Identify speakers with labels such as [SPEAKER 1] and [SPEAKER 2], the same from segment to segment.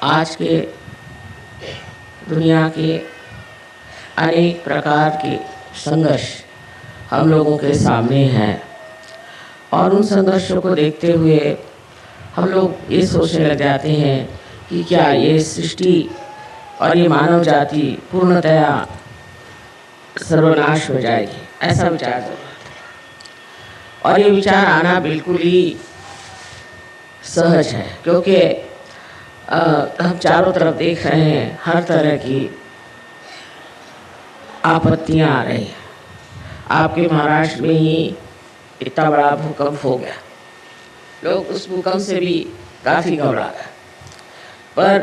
[SPEAKER 1] आज के दुनिया के अनेक प्रकार के संघर्ष हम लोगों के सामने हैं और उन संघर्षों को देखते हुए हम लोग ये सोचने लग जाते हैं कि क्या ये सृष्टि और ये मानव जाति पूर्णतया सर्वनाश हो जाएगी, ऐसा विचार जरूर आता है। और ये विचार आना बिल्कुल ही सहज है, क्योंकि हम चारों तरफ देख रहे हैं हर तरह की आपत्तियां आ रही हैं। आपके महाराष्ट्र में ही इतना बड़ा भूकंप हो गया, लोग उस भूकंप से भी काफ़ी घबरा गए। पर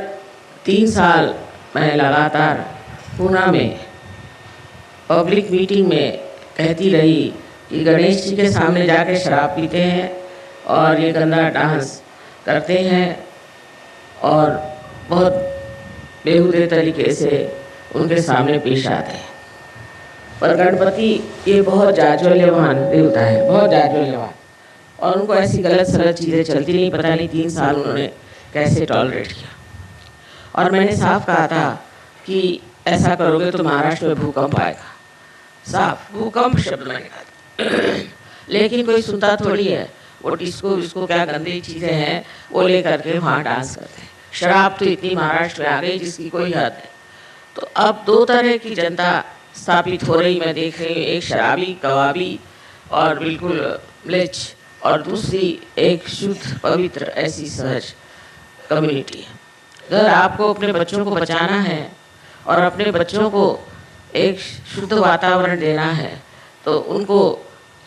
[SPEAKER 1] 3 साल मैं लगातार पूना में पब्लिक मीटिंग में कहती रही कि गणेश जी के सामने जाके शराब पीते हैं और ये गंदा डांस करते हैं और बहुत बेहुदे तरीके से उनके सामने पेश आते हैं। पर गणपति ये बहुत जाज्वल्यवान देवता है, बहुत जाज्वल्यवान, और उनको ऐसी गलत सलत चीज़ें चलती नहीं। पता नहीं 3 साल उन्होंने कैसे टॉलरेट किया। और मैंने साफ कहा था कि ऐसा करोगे तो महाराष्ट्र में भूकंप आएगा, साफ भूकंप शब्द मैंने कहा। लेकिन कोई सुनता थोड़ी है। वो डिस्को क्या गंदी चीज़ें हैं वो ले करके वहाँ डांस करते हैं। शराब तो इतनी महाराष्ट्र में आ गई जिसकी कोई हद नहीं। तो अब 2 तरह की जनता स्थापित हो रही मैं देख रही हूँ, एक शराबी कबाबी और बिल्कुल म्लेच्छ, और दूसरी एक शुद्ध पवित्र ऐसी सहज कम्युनिटी है। अगर आपको अपने बच्चों को बचाना है और अपने बच्चों को एक शुद्ध वातावरण देना है तो उनको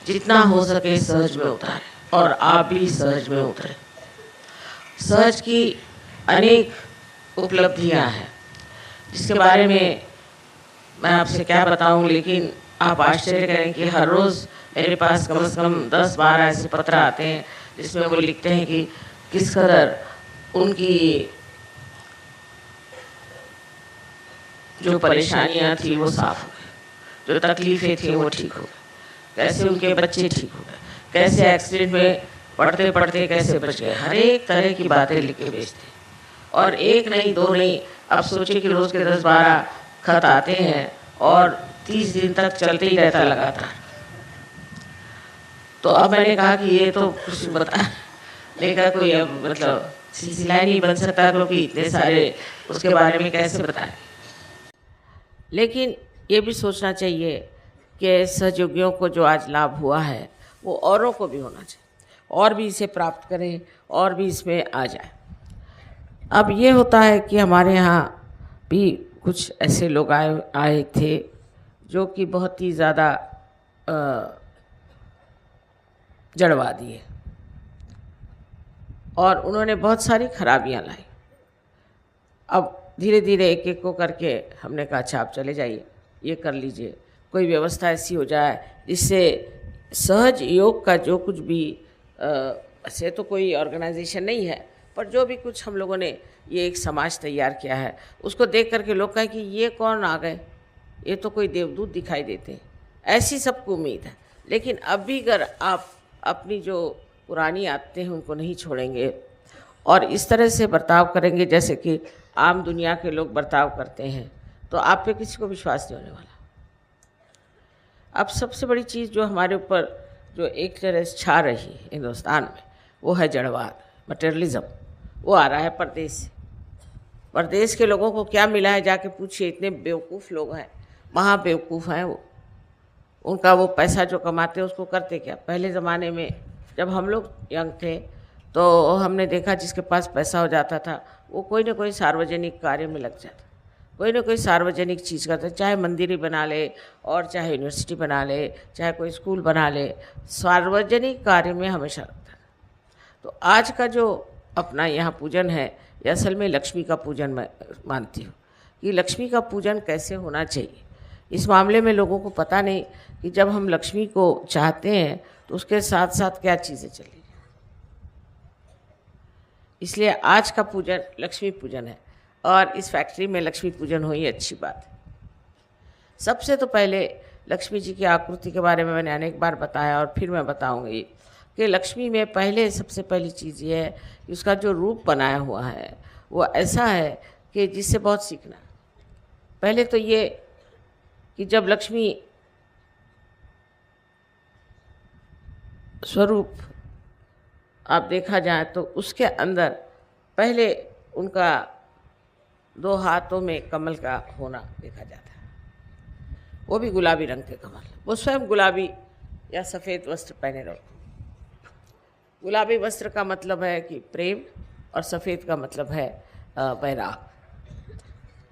[SPEAKER 1] जितना हो सके सहज में उतारें, और आप भी सहज में उतरें। सहज की अनेक उपलब्धियां हैं जिसके बारे में मैं आपसे क्या बताऊं, लेकिन आप आश्चर्य करें कि हर रोज़ मेरे पास कम से कम 10-12 ऐसे पत्र आते हैं जिसमें वो लिखते हैं कि किस कदर उनकी जो परेशानियां थी वो साफ हो गई, जो तकलीफ़ें थी वो ठीक हो गई, कैसे उनके बच्चे ठीक हो गए, कैसे एक्सीडेंट में पढ़ते पढ़ते कैसे बच गए। हर एक तरह की बातें लिख के भेजते हैं, और एक नहीं 2 नहीं, अब सोचिए कि रोज़ के 10-12 खत आते हैं और 30 दिन तक चलते ही रहता लगातार। तो अब मैंने कहा कि ये तो कुछ बता लेकर कोई अब मतलब सिलसिला नहीं बन सकता, क्योंकि इतने सारे उसके बारे में कैसे बताएं। लेकिन ये भी सोचना चाहिए कि सहयोगियों को जो आज लाभ हुआ है वो औरों को भी होना चाहिए, और भी इसे प्राप्त करें और भी इसमें आ जाए। अब ये होता है कि हमारे यहाँ भी कुछ ऐसे लोग आए थे जो कि बहुत ही ज़्यादा जड़वादी है, और उन्होंने बहुत सारी खराबियाँ लाई। अब धीरे धीरे एक एक को करके हमने कहा अच्छा आप चले जाइए, ये कर लीजिए, कोई व्यवस्था ऐसी हो जाए जिससे सहज योग का जो कुछ भी ऐसे तो कोई ऑर्गेनाइजेशन नहीं है, पर जो भी कुछ हम लोगों ने ये एक समाज तैयार किया है उसको देख करके लोग कहें कि ये कौन आ गए, ये तो कोई देवदूत दिखाई देते हैं, ऐसी सबको उम्मीद है। लेकिन अब भी अगर आप अपनी जो पुरानी आदतें हैं उनको नहीं छोड़ेंगे और इस तरह से बर्ताव करेंगे जैसे कि आम दुनिया के लोग बर्ताव करते हैं, तो आप पे किसी को विश्वास नहीं होने वाला। अब सबसे बड़ी चीज़ जो हमारे ऊपर जो एक तरह से छा रही है हिंदुस्तान में वो है जड़वाद, मटेरियलिज्म। वो आ रहा है परदेश से। परदेश के लोगों को क्या मिला है जाके पूछिए, इतने बेवकूफ़ लोग हैं, महा बेवकूफ़ हैं वो। उनका वो पैसा जो कमाते हैं उसको करते क्या। पहले ज़माने में जब हम लोग यंग थे तो हमने देखा जिसके पास पैसा हो जाता था वो कोई ना कोई सार्वजनिक कार्य में लग जाता, कोई ना कोई सार्वजनिक चीज़ करता, चाहे मंदिर ही बना ले और चाहे यूनिवर्सिटी बना ले, चाहे कोई स्कूल बना ले, सार्वजनिक कार्य में हमेशा लगता है। तो आज का जो अपना यहाँ पूजन है ये असल में लक्ष्मी का पूजन मैं मानती हूँ कि लक्ष्मी का पूजन कैसे होना चाहिए। इस मामले में लोगों को पता नहीं कि जब हम लक्ष्मी को चाहते हैं तो उसके साथ साथ क्या चीज़ें चलेगी। इसलिए आज का पूजन लक्ष्मी पूजन है, और इस फैक्ट्री में लक्ष्मी पूजन हो, ये अच्छी बात है। सबसे तो पहले लक्ष्मी जी की आकृति के बारे में मैंने अनेक बार बताया और फिर मैं बताऊंगी कि लक्ष्मी में पहले सबसे पहली चीज़ ये है कि उसका जो रूप बनाया हुआ है वो ऐसा है कि जिससे बहुत सीखना। पहले तो ये कि जब लक्ष्मी स्वरूप आप देखा जाए तो उसके अंदर पहले उनका 2 हाथों में कमल का होना देखा जाता है, वो भी गुलाबी रंग के कमल। वो स्वयं गुलाबी या सफ़ेद वस्त्र पहने रहते। गुलाबी वस्त्र का मतलब है कि प्रेम, और सफ़ेद का मतलब है वैराग।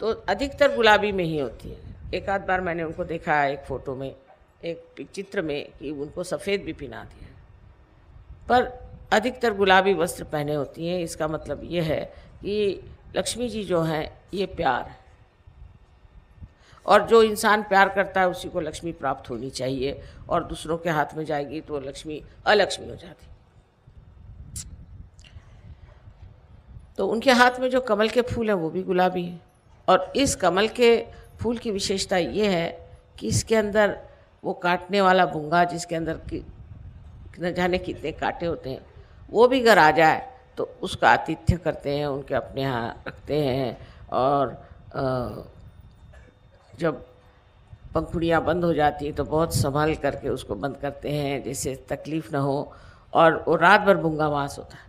[SPEAKER 1] तो अधिकतर गुलाबी में ही होती है। एक आध बार मैंने उनको देखा है एक फ़ोटो में, एक चित्र में, कि उनको सफ़ेद भी पहना दिया, पर अधिकतर गुलाबी वस्त्र पहने होती हैं। इसका मतलब ये है कि लक्ष्मी जी जो हैं ये प्यार है, और जो इंसान प्यार करता है उसी को लक्ष्मी प्राप्त होनी चाहिए, और दूसरों के हाथ में जाएगी तो लक्ष्मी अलक्ष्मी हो जाती। तो उनके हाथ में जो कमल के फूल हैं वो भी गुलाबी है, और इस कमल के फूल की विशेषता ये है कि इसके अंदर वो काटने वाला बुंगा, जिसके अंदर न जाने कितने कांटे होते हैं, वो भी अगर आ जाए तो उसका आतिथ्य करते हैं, उनके अपने यहाँ रखते हैं। और जब पंखुड़ियाँ बंद हो जाती हैं तो बहुत संभाल करके उसको बंद करते हैं, जिससे तकलीफ़ न हो, और वो रात भर बुंगा वास होता है।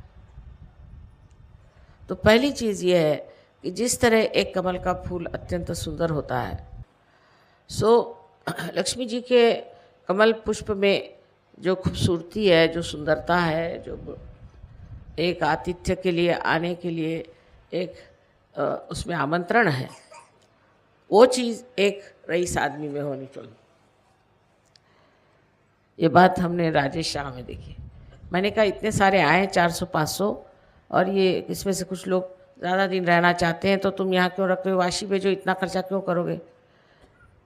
[SPEAKER 1] तो पहली चीज़ ये है कि जिस तरह एक कमल का फूल अत्यंत सुंदर होता है, सो लक्ष्मी जी के कमल पुष्प में जो खूबसूरती है, जो सुंदरता है, जो एक आतिथ्य के लिए आने के लिए एक उसमें आमंत्रण है, वो चीज़ एक रईस आदमी में होनी चाहिए। ये बात हमने राजेश शाह में देखी। मैंने कहा इतने सारे आए 400-500, और ये इसमें से कुछ लोग ज़्यादा दिन रहना चाहते हैं, तो तुम यहाँ क्यों रख रहे हो? वाशी भेजो, इतना खर्चा क्यों करोगे?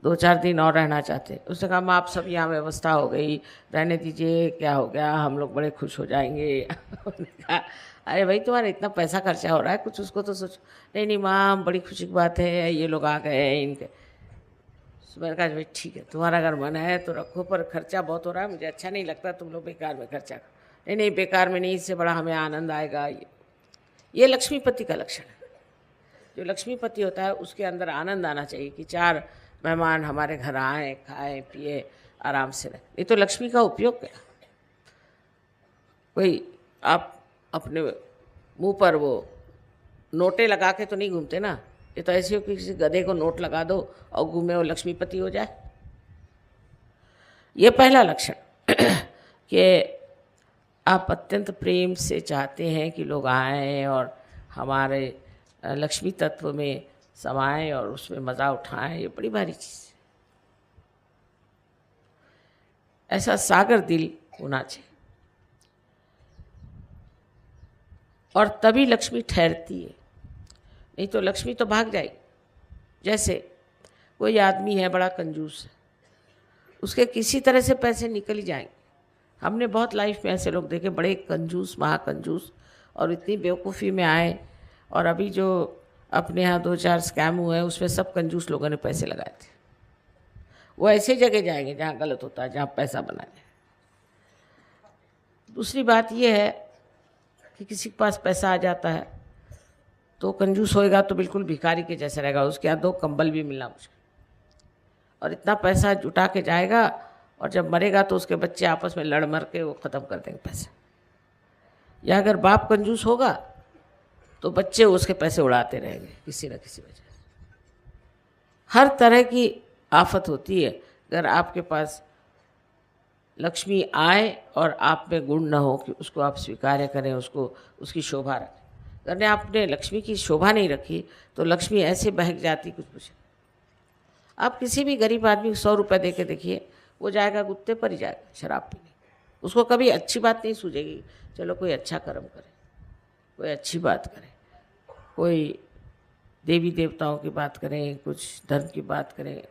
[SPEAKER 1] 2-4 दिन और रहना चाहते। उसने कहा आप सब यहाँ व्यवस्था हो गई, रहने दीजिए, क्या हो गया, हम लोग बड़े खुश हो जाएंगे। उन्होंने कहा अरे भाई तुम्हारा इतना पैसा खर्चा हो रहा है, कुछ उसको तो सोचो। नहीं नहीं माँ, बड़ी खुशी की बात है, ये लोग आ गए हैं इनके। मैंने कहा भाई ठीक है, तुम्हारा अगर मन है तो रखो, पर खर्चा बहुत हो रहा है, मुझे अच्छा नहीं लगता तुम लोग बेकार में खर्चा। नहीं नहीं बेकार में नहीं, इससे बड़ा हमें आनंद आएगा। ये लक्ष्मीपति का लक्षण है। जो लक्ष्मीपति होता है उसके अंदर आनंद आना चाहिए कि 4 मेहमान हमारे घर आए, खाए पिए, आराम से रहे। नहीं तो लक्ष्मी का उपयोग क्या? कोई आप अपने मुंह पर वो नोटें लगा के तो नहीं घूमते ना। ये तो ऐसे हो कि किसी गधे को नोट लगा दो और घूमे, वो लक्ष्मीपति हो जाए। ये पहला लक्षण कि आप अत्यंत प्रेम से चाहते हैं कि लोग आएँ और हमारे लक्ष्मी तत्व में समाएं और उसमें मज़ा उठाएं। ये बड़ी भारी चीज़ है। ऐसा सागर दिल होना चाहिए, और तभी लक्ष्मी ठहरती है। नहीं तो लक्ष्मी तो भाग जाएगी। जैसे कोई आदमी है बड़ा कंजूस है, उसके किसी तरह से पैसे निकल ही जाएंगे। हमने बहुत लाइफ में ऐसे लोग देखे, बड़े कंजूस, महाकंजूस, और इतनी बेवकूफ़ी में आए, और अभी जो अपने यहाँ 2-4 स्कैम हुए हैं उसमें सब कंजूस लोगों ने पैसे लगाए थे। वो ऐसे जगह जाएंगे जहाँ गलत होता है, जहाँ पैसा बनाने। दूसरी बात ये है कि किसी के पास पैसा आ जाता है तो कंजूस होएगा तो बिल्कुल भिखारी के जैसा रहेगा, उसके यहाँ 2 कंबल भी मिलना मुश्किल, और इतना पैसा जुटा के जाएगा, और जब मरेगा तो उसके बच्चे आपस में लड़ मर के वो ख़त्म कर देंगे पैसा। या अगर बाप कंजूस होगा तो बच्चे उसके पैसे उड़ाते रहेंगे किसी न किसी वजह से। हर तरह की आफत होती है अगर आपके पास लक्ष्मी आए और आप में गुण न हो कि उसको आप स्वीकार करें, उसको उसकी शोभा रखें। अगर आपने लक्ष्मी की शोभा नहीं रखी तो लक्ष्मी ऐसे बहक जाती कुछ कुछ। आप किसी भी गरीब आदमी को 100 रुपये दे के देखिए, वो जाएगा गुत्ते पर ही जाएगा शराब पीने। उसको कभी अच्छी बात नहीं सूझेगी, चलो कोई अच्छा कर्म करे, कोई अच्छी बात करे, कोई देवी देवताओं की बात करें, कुछ धर्म की बात करें,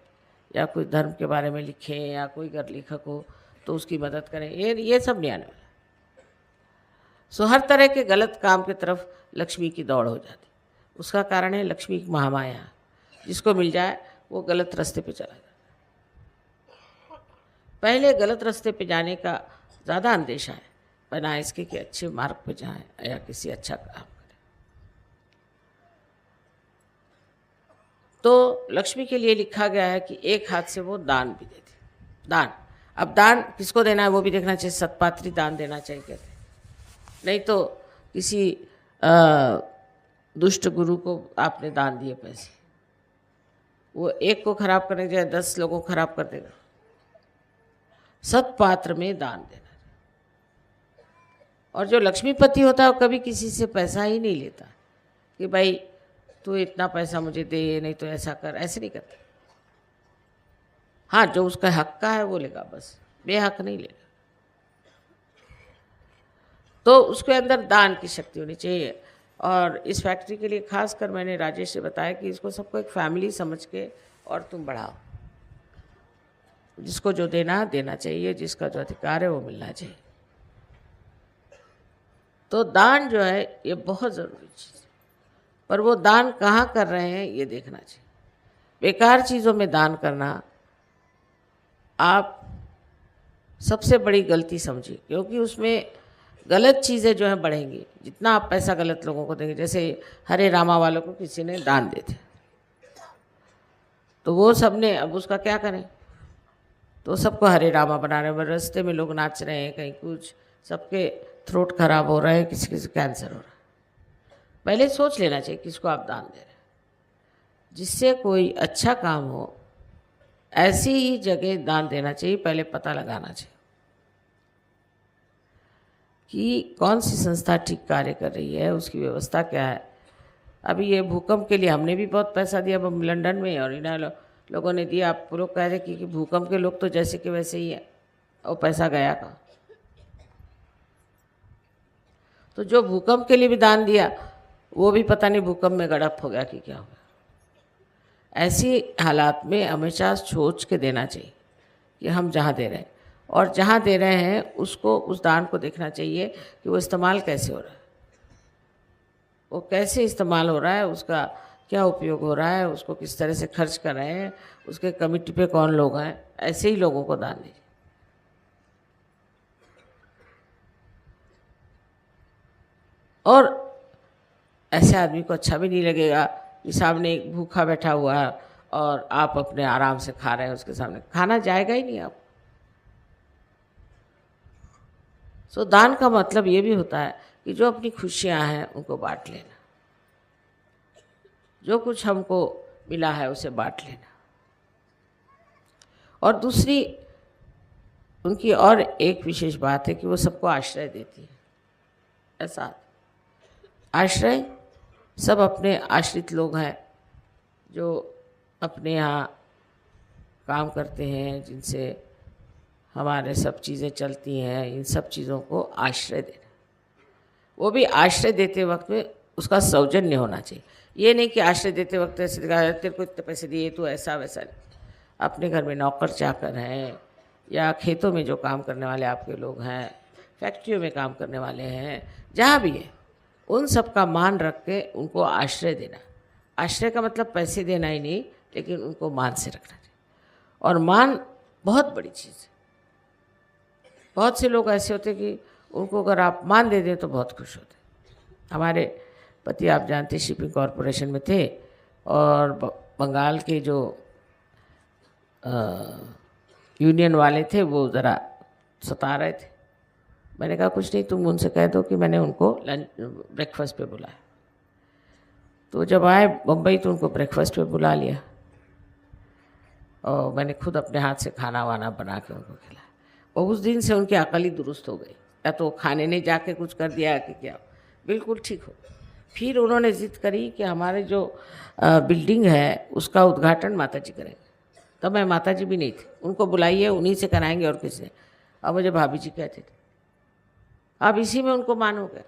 [SPEAKER 1] या कोई धर्म के बारे में लिखें, या कोई अगर लेखक हो तो उसकी मदद करें। ये सब नहीं आने वाला। सो हर तरह के गलत काम की तरफ लक्ष्मी की दौड़ हो जाती। उसका कारण है लक्ष्मी की महामाया, जिसको मिल जाए वो गलत रास्ते पे चला जाता। पहले गलत रास्ते पे जाने का ज़्यादा अंदेशा है, बना इसके कि अच्छे मार्ग पे जाएं या किसी अच्छा काम करें। तो लक्ष्मी के लिए लिखा गया है कि एक हाथ से वो दान भी देते, दान। अब दान किसको देना है वो भी देखना चाहिए, सत्पात्री दान देना चाहिए कहते हैं, नहीं तो किसी दुष्ट गुरु को आपने दान दिए पैसे, वो एक को खराब करने के 10 लोगों को खराब कर देगा। सत्पात्र में दान देना। और जो लक्ष्मीपति होता है वो कभी किसी से पैसा ही नहीं लेता कि भाई तू इतना पैसा मुझे दे, नहीं तो ऐसा कर, ऐसे नहीं करता। हाँ, जो उसका हक का है वो लेगा, बस बेहक नहीं लेगा। तो उसके अंदर दान की शक्ति होनी चाहिए। और इस फैक्ट्री के लिए खास कर मैंने राजेश से बताया कि इसको सबको एक फैमिली समझ के और तुम बढ़ाओ। जिसको जो देना देना चाहिए, जिसका जो अधिकार है वो मिलना चाहिए। तो दान जो है ये बहुत ज़रूरी चीज़ है, पर वो दान कहाँ कर रहे हैं ये देखना चाहिए। बेकार चीज़ों में दान करना आप सबसे बड़ी गलती समझिए, क्योंकि उसमें गलत चीज़ें जो हैं बढ़ेंगी। जितना आप पैसा गलत लोगों को देंगे, जैसे हरे रामा वालों को किसी ने दान दे दिया तो वो सब ने अब उसका क्या करें, तो सबको हरे रामा बना रहे हैं, रास्ते में लोग नाच रहे हैं, कहीं कुछ, सबके थ्रोट खराब हो रहा है, किसी किसी कैंसर हो रहा है। पहले सोच लेना चाहिए किसको आप दान दे रहे हैं। जिससे कोई अच्छा काम हो ऐसी ही जगह दान देना चाहिए। पहले पता लगाना चाहिए कि कौन सी संस्था ठीक कार्य कर रही है, उसकी व्यवस्था क्या है। अभी ये भूकंप के लिए हमने भी बहुत पैसा दिया लंदन में, और इन लोगों ने दिया। आप लोग कह रहे कि भूकंप के लोग तो जैसे कि वैसे ही है, और पैसा गया कहाँ। तो जो भूकंप के लिए भी दान दिया वो भी पता नहीं भूकंप में गड़प हो गया कि क्या हो गया। ऐसी हालात में हमेशा सोच के देना चाहिए कि हम जहाँ दे रहे हैं, और जहाँ दे रहे हैं उसको, उस दान को देखना चाहिए कि वो इस्तेमाल कैसे हो रहा है, वो कैसे इस्तेमाल हो रहा है, उसका क्या उपयोग हो रहा है, उसको किस तरह से खर्च कर रहे हैं, उसके कमिटी पे कौन लोग हैं। ऐसे ही लोगों को दान दीजिए। और ऐसे आदमी को अच्छा भी नहीं लगेगा कि सामने एक भूखा बैठा हुआ है और आप अपने आराम से खा रहे हैं, उसके सामने खाना जाएगा ही नहीं आप। सो दान का मतलब ये भी होता है कि जो अपनी खुशियां हैं उनको बांट लेना, जो कुछ हमको मिला है उसे बांट लेना। और दूसरी उनकी और एक विशेष बात है कि वो सबको आश्रय देती है। ऐसा आश्रय, सब अपने आश्रित लोग हैं जो अपने यहाँ काम करते हैं, जिनसे हमारे सब चीज़ें चलती हैं, इन सब चीज़ों को आश्रय देना। वो भी आश्रय देते वक्त में उसका सौजन्य होना चाहिए। ये नहीं कि आश्रय देते वक्त ऐसे दिखाया तेरे को इतने पैसे दिए तो ऐसा वैसा नहीं। अपने घर में नौकर चाकर हैं, या खेतों में जो काम करने वाले आपके लोग हैं, फैक्ट्रियों में काम करने वाले हैं, जहाँ भी है, उन सब का मान रख के उनको आश्रय देना। आश्रय का मतलब पैसे देना ही नहीं, लेकिन उनको मान से रखना चाहिए। और मान बहुत बड़ी चीज़ है। बहुत से लोग ऐसे होते कि उनको अगर आप मान दे दें तो बहुत खुश होते। हमारे पति आप जानते शिपिंग कॉरपोरेशन में थे, और बंगाल के जो यूनियन वाले थे वो ज़रा सता रहे थे। मैंने कहा कुछ नहीं, तुम उनसे कह दो कि मैंने उनको लंच ब्रेकफास्ट पे बुलाया। तो जब आए बम्बई तो उनको ब्रेकफास्ट पे बुला लिया, और मैंने खुद अपने हाथ से खाना वाना बना के उनको खिलाया। और उस दिन से उनकी अकल ही दुरुस्त हो गई। या तो खाने ने जाके कुछ कर दिया कि क्या, बिल्कुल ठीक हो। फिर उन्होंने जिद करी कि हमारे जो बिल्डिंग है उसका उद्घाटन माता जी करेंगे। तब मैं माता जी भी नहीं थी, उनको बुलाइए, उन्हीं से कराएंगे और किससे। अब मुझे भाभी जी कहते थे। अब इसी में उनको मान हो गया।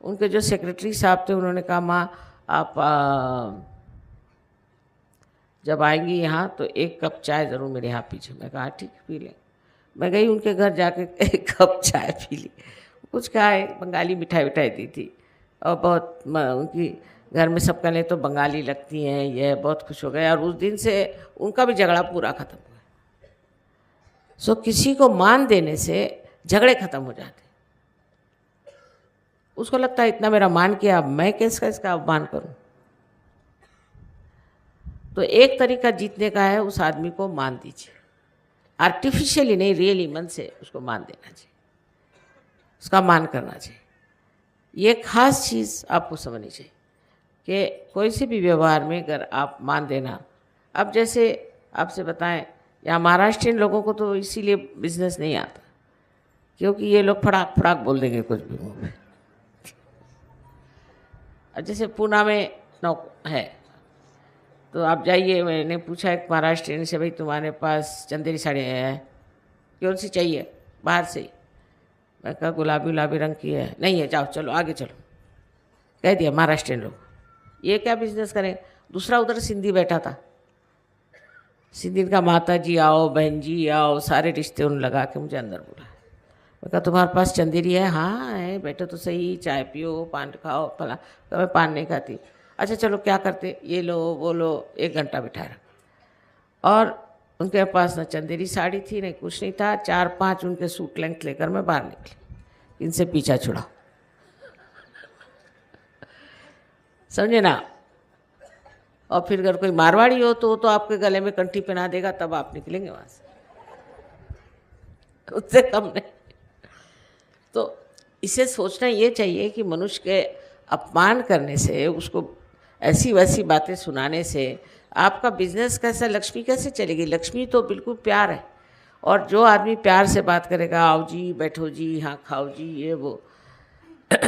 [SPEAKER 1] उनके जो सेक्रेटरी साहब थे उन्होंने कहा माँ आप जब आएंगी यहाँ तो 1 कप चाय ज़रूर मेरे यहाँ पीछे। मैं कहा ठीक पी लें। मैं गई उनके घर जाके 1 कप चाय पी ली। कुछ खाए, बंगाली मिठाई विठाई दी थी, और बहुत उनकी घर में सब कहने तो बंगाली लगती हैं, ये बहुत खुश हो गए। और उस दिन से उनका भी झगड़ा पूरा ख़त्म हुआ। सो किसी को मान देने से झगड़े ख़त्म हो जाते। उसको लगता है इतना मेरा मान किया, अब मैं कैसे इसका अपमान करूं। तो एक तरीका जीतने का है, उस आदमी को मान दीजिए, आर्टिफिशियली नहीं, रियली मन से उसको मान देना चाहिए, उसका मान करना चाहिए। ये खास चीज़ आपको समझनी चाहिए कि कोई से भी व्यवहार में अगर आप मान देना, अब जैसे आपसे बताएं, यहाँ महाराष्ट्रियन लोगों को तो इसीलिए बिजनेस नहीं आता क्योंकि ये लोग फड़ाक फड़ाक बोल देंगे कुछ भी मुँह में। अब जैसे पूना में है, तो आप जाइए, मैंने पूछा एक महाराष्ट्रियन से, भाई तुम्हारे पास चंदेरी साड़ी है, कौन सी चाहिए, बाहर से ही। मैं कहा गुलाबी गुलाबी रंग की है, नहीं है, जाओ चलो आगे चलो, कह दिया महाराष्ट्रियन लोग, ये क्या बिजनेस करें। दूसरा उधर सिंधी बैठा था, सिंधी का माता जी आओ, बहन जी आओ, सारे रिश्ते उन लगा के मुझे अंदर बुला। मैं कहा तुम्हारे पास चंदेरी है, हाँ है, बैठो तो सही, चाय पियो, पान खाओ, फला। मैं पान नहीं खाती। अच्छा चलो क्या करते, ये लो वो लो, 1 घंटा बिठाया और उनके पास ना चंदेरी साड़ी थी, नहीं कुछ नहीं था, 4-5 उनके सूट लेंथ लेकर मैं बाहर निकली, इनसे पीछा छुड़ा, समझे ना। और फिर अगर कोई मारवाड़ी हो तो आपके गले में कंठी पहना देगा, तब आप निकलेंगे वहाँ से, उससे कम नहीं। तो इसे सोचना ये चाहिए कि मनुष्य के अपमान करने से, उसको ऐसी वैसी बातें सुनाने से आपका बिजनेस कैसा, लक्ष्मी कैसे चलेगी। लक्ष्मी तो बिल्कुल प्यार है, और जो आदमी प्यार से बात करेगा, आओ जी, बैठो जी, हाँ खाओ जी, ये वो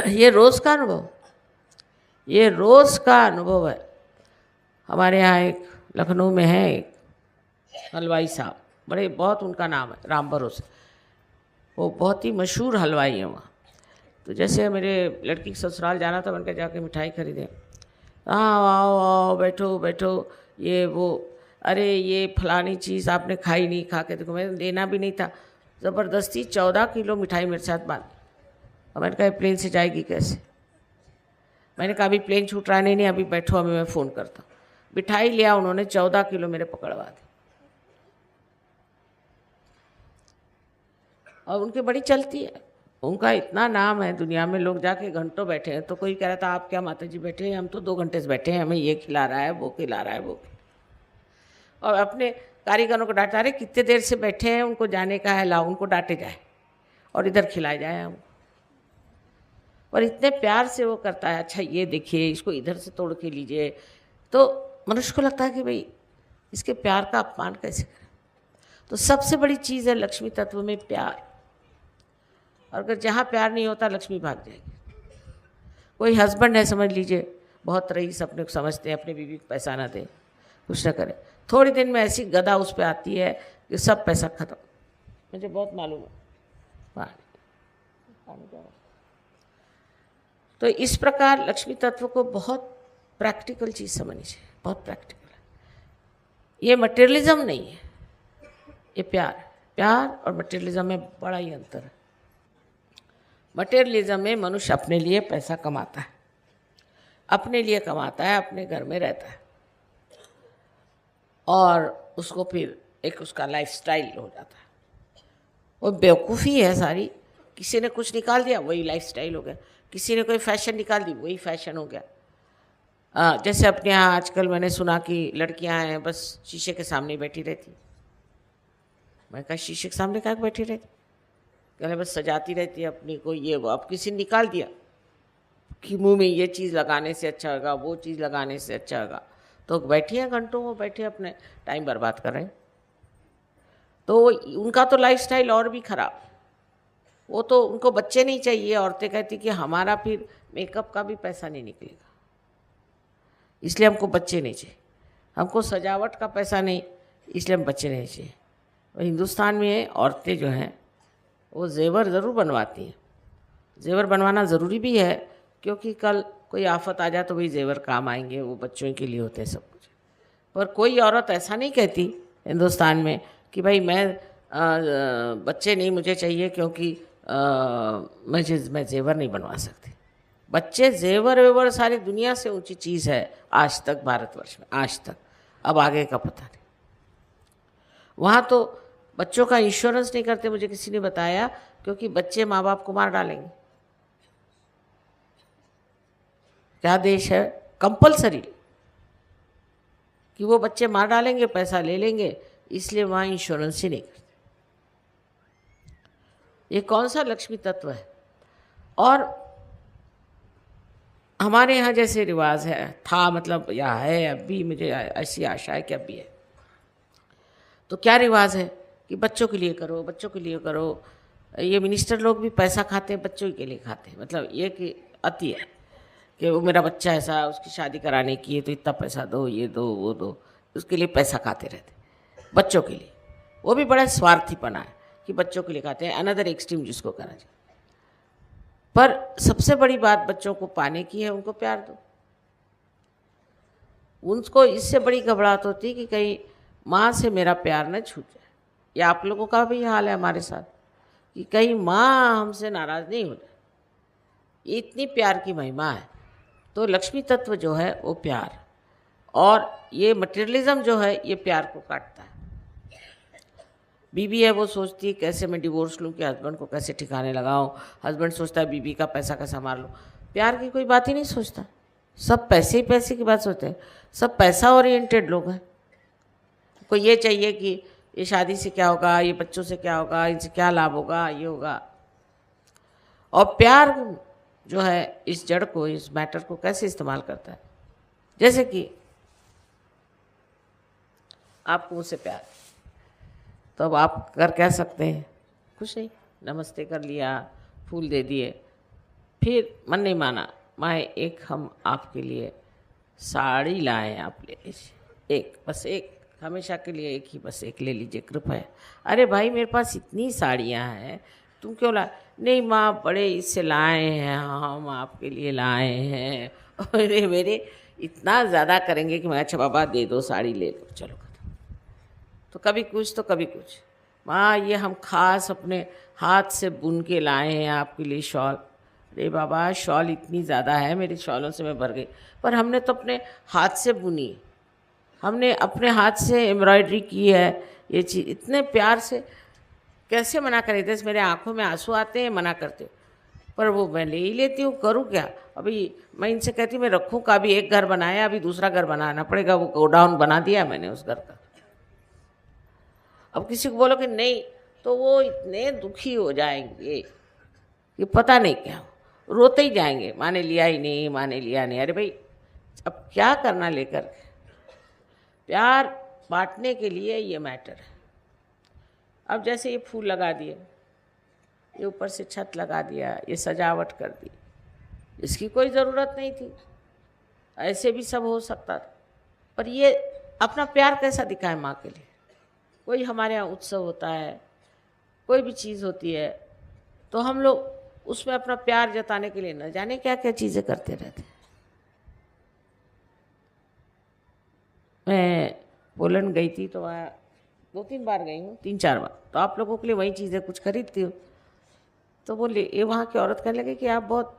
[SPEAKER 1] ये रोज़ का अनुभव, ये रोज़ का अनुभव है। हमारे यहाँ एक लखनऊ में है एक हलवाई साहब, बड़े बहुत उनका नाम है राम भरोसे, वो बहुत ही मशहूर हलवाई है वहाँ। तो जैसे मेरे लड़की के ससुराल जाना था, मैंने कहा जाके मिठाई खरीदें, हाँ आओ आओ बैठो बैठो, ये वो, अरे ये फलानी चीज़ आपने खाई नहीं, खा के देखो, मैंने लेना भी नहीं था, ज़बरदस्ती 14 किलो मिठाई मेरे साथ बांधी। और मैंने कहा प्लेन से जाएगी कैसे, मैंने कहा अभी प्लेन छूट रहा है, नहीं अभी बैठो, अभी मैं फ़ोन करता हूँ। मिठाई लिया उन्होंने, 14 किलो मेरे पकड़वा दी, और उनकी बड़ी चलती है, उनका इतना नाम है दुनिया में, लोग जाके घंटों बैठे हैं। तो कोई कह रहा था आप क्या माता जी बैठे हैं, हम तो 2 घंटे से बैठे हैं, हमें ये खिला रहा है, वो खिला रहा है, वो। और अपने कारीगरों को डांटा, रहे कितने देर से बैठे हैं, उनको जाने का है, लाओ उनको डांटे जाए और इधर खिलाए जाए हम। और इतने प्यार से वो करता है, अच्छा ये देखिए इसको इधर से तोड़ के लीजिए। तो मनुष्य को लगता है कि भाई इसके प्यार का अपमान कैसे करें। तो सबसे बड़ी चीज़ है लक्ष्मी तत्व में प्यार, और अगर जहाँ प्यार नहीं होता लक्ष्मी भाग जाएगी। कोई हस्बैंड है समझ लीजिए, बहुत रईस अपने को समझते हैं, अपने बीवी को पैसा ना दे, कुछ ना करे, थोड़ी दिन में ऐसी गदा उस पर आती है कि सब पैसा खत्म, मुझे बहुत मालूम है। पानी तो इस प्रकार लक्ष्मी तत्व को बहुत प्रैक्टिकल चीज़ समझनी चाहिए, बहुत प्रैक्टिकल है। ये मटेरियलिज्म नहीं है, ये प्यार। प्यार और मटेरियलिज्म में बड़ा ही अंतर है। मटेरियलिज्म में मनुष्य अपने लिए पैसा कमाता है, अपने लिए कमाता है, अपने घर में रहता है, और उसको फिर एक उसका लाइफस्टाइल हो जाता है। वो बेवकूफ़ी है सारी, किसी ने कुछ निकाल दिया वही लाइफस्टाइल हो गया, किसी ने कोई फैशन निकाल दी वही फैशन हो गया। जैसे अपने यहाँ आजकल मैंने सुना कि लड़कियां हैं बस शीशे के सामने बैठी रहती। मैं कहा शीशे के सामने क्या बैठी रहती, कहने बस सजाती रहती है अपनी को, ये वो। अब किसी ने निकाल दिया कि मुंह में ये चीज़ लगाने से अच्छा होगा, वो चीज़ लगाने से अच्छा होगा, तो बैठी हैं घंटों, वो बैठे अपने टाइम बर्बाद कर रहे हैं। तो उनका तो लाइफस्टाइल और भी खराब। वो तो उनको बच्चे नहीं चाहिए, औरतें कहती कि हमारा फिर मेकअप का भी पैसा नहीं निकलेगा, इसलिए हमको बच्चे नहीं चाहिए, हमको सजावट का पैसा नहीं, इसलिए हम बच्चे नहीं चाहिए। और हिंदुस्तान में औरतें जो हैं वो जेवर ज़रूर बनवाती हैं। जेवर बनवाना ज़रूरी भी है, क्योंकि कल कोई आफत आ जाए तो वही जेवर काम आएंगे, वो बच्चों के लिए होते हैं सब कुछ। पर कोई औरत ऐसा नहीं कहती हिंदुस्तान में कि भाई मैं बच्चे नहीं मुझे चाहिए, क्योंकि मैं जेवर नहीं बनवा सकती। बच्चे जेवर वेवर सारी दुनिया से ऊंची चीज़ है आज तक भारतवर्ष में, आज तक। अब आगे का पता नहीं। वहाँ तो बच्चों का इंश्योरेंस नहीं करते, मुझे किसी ने बताया, क्योंकि बच्चे माँ बाप को मार डालेंगे। क्या देश है, कंपलसरी। कि वो बच्चे मार डालेंगे, पैसा ले लेंगे, इसलिए वहाँ इंश्योरेंस ही नहीं करते। ये कौन सा लक्ष्मी तत्व है? और हमारे यहाँ जैसे रिवाज है, था मतलब या है, अब भी मुझे ऐसी आशा है कि अब भी है। तो क्या रिवाज है कि बच्चों के लिए करो, बच्चों के लिए करो। ये मिनिस्टर लोग भी पैसा खाते हैं, बच्चों के लिए खाते हैं। मतलब ये कि अति है कि वो मेरा बच्चा ऐसा, उसकी शादी कराने की है तो इतना पैसा दो, ये दो वो दो, उसके लिए पैसा खाते रहते बच्चों के लिए। वो भी बड़ा स्वार्थीपना है कि बच्चों के लिए खाते हैं, अनदर एक्सट्रीम जिसको कहना चाहिए। पर सबसे बड़ी बात बच्चों को पाने की है, उनको प्यार दो। उनको इससे बड़ी घबराहट होती कि कहीं माँ से मेरा प्यार न छूट जाए। या आप लोगों का भी हाल है हमारे साथ कि कहीं माँ हमसे नाराज़ नहीं हो जाए। इतनी प्यार की महिमा है। तो लक्ष्मी तत्व जो है वो प्यार, और ये मटेरियलिज्म जो है ये प्यार को काटता है। बीवी है वो सोचती है कैसे मैं डिवोर्स लूँ कि हस्बैंड को कैसे ठिकाने लगाऊं। हस्बैंड सोचता है बीवी का पैसा कैसा मार लूँ। प्यार की कोई बात ही नहीं सोचता, सब पैसे ही पैसे की बात सोचते हैं। सब पैसा ओरिएंटेड लोग हैं। कोई ये चाहिए कि ये शादी से क्या होगा, ये बच्चों से क्या होगा, इनसे क्या लाभ होगा, ये होगा। और प्यार जो है इस जड़ को, इस मैटर को कैसे इस्तेमाल करता है। जैसे कि आपको मुझसे प्यार, तो अब आप कर क्या सकते हैं? कुछ नहीं, नमस्ते कर लिया, फूल दे दिए, फिर मन नहीं माना, माए एक हम आपके लिए साड़ी लाए, आप ले लीजिए, एक, बस एक, हमेशा के लिए एक ही, बस एक ले लीजिए, कृपया। अरे भाई मेरे पास इतनी साड़ियाँ हैं, तुम क्यों ला? नहीं माँ, बड़े इससे लाए हैं, हम आपके लिए लाए हैं। अरे मेरे इतना ज़्यादा करेंगे कि मैं, अच्छा बाबा दे दो, साड़ी ले लो, चलो। तो कभी कुछ तो कभी कुछ, माँ ये हम खास अपने हाथ से बुन के लाए हैं आपके लिए शॉल। अरे बाबा शॉल इतनी ज़्यादा है, मेरे शॉलों से मैं भर गई, पर हमने तो अपने हाथ से बुनी, हमने अपने हाथ से एम्ब्रॉयडरी की है ये चीज़, इतने प्यार से कैसे मना करें? जैसे मेरे आंखों में आंसू आते हैं, मना करते हो, पर वो मैं ले ही लेती हूँ, करूँ क्या? अभी मैं इनसे कहती हूँ मैं रखूँ का, अभी एक घर बनाया, अभी दूसरा घर बनाना पड़ेगा, वो गोडाउन बना दिया मैंने उस घर का। अब किसी को बोलो कि नहीं, तो वो इतने दुखी हो जाएंगे कि पता नहीं क्या, रोते ही जाएंगे, माँ ने लिया ही नहीं, माँ ने लिया नहीं। अरे भाई अब क्या करना लेकर? प्यार बांटने के लिए ये मैटर है। अब जैसे ये फूल लगा दिए, ये ऊपर से छत लगा दिया, ये सजावट कर दी, इसकी कोई ज़रूरत नहीं थी, ऐसे भी सब हो सकता था। पर ये अपना प्यार कैसा दिखाए माँ के लिए? कोई हमारे यहाँ उत्सव होता है, कोई भी चीज़ होती है, तो हम लोग उसमें अपना प्यार जताने के लिए न जाने क्या क्या चीज़ें करते रहते हैं। मैं पोलैंड गई थी, तो वहाँ 2-3 बार गई हूँ, 3-4 बार, तो आप लोगों के लिए वही चीज़ें कुछ खरीदती हो। तो बोले, ये वहाँ की औरत कहने लगी कि आप बहुत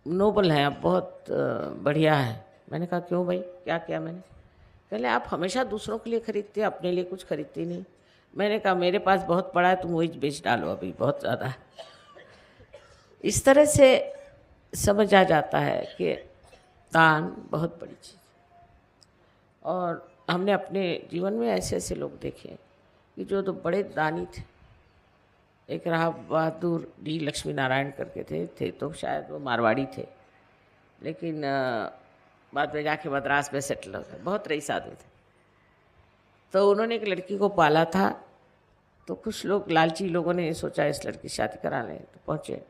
[SPEAKER 1] नोबल हैं, आप बहुत बढ़िया हैं। मैंने कहा क्यों भाई, क्या किया मैंने? कहले आप हमेशा दूसरों के लिए खरीदते हैं, अपने लिए कुछ खरीदती नहीं। मैंने कहा मेरे पास बहुत पड़ा है, तुम वही बेच डालो, अभी बहुत ज़्यादा है। इस तरह से समझ आ जाता है कि दान बहुत बड़ी चीज़ है। और हमने अपने जीवन में ऐसे ऐसे लोग देखे कि जो तो बड़े दानी थे। एक रहा बहादुर डी लक्ष्मी नारायण करके थे तो शायद वो मारवाड़ी थे, लेकिन बाद में जाके मद्रास में सेटल हो गए, बहुत रईस आदमी थे। तो उन्होंने एक लड़की को पाला था, तो कुछ लोग लालची लोगों ने सोचा इस लड़की शादी करा लें, तो पहुँचे,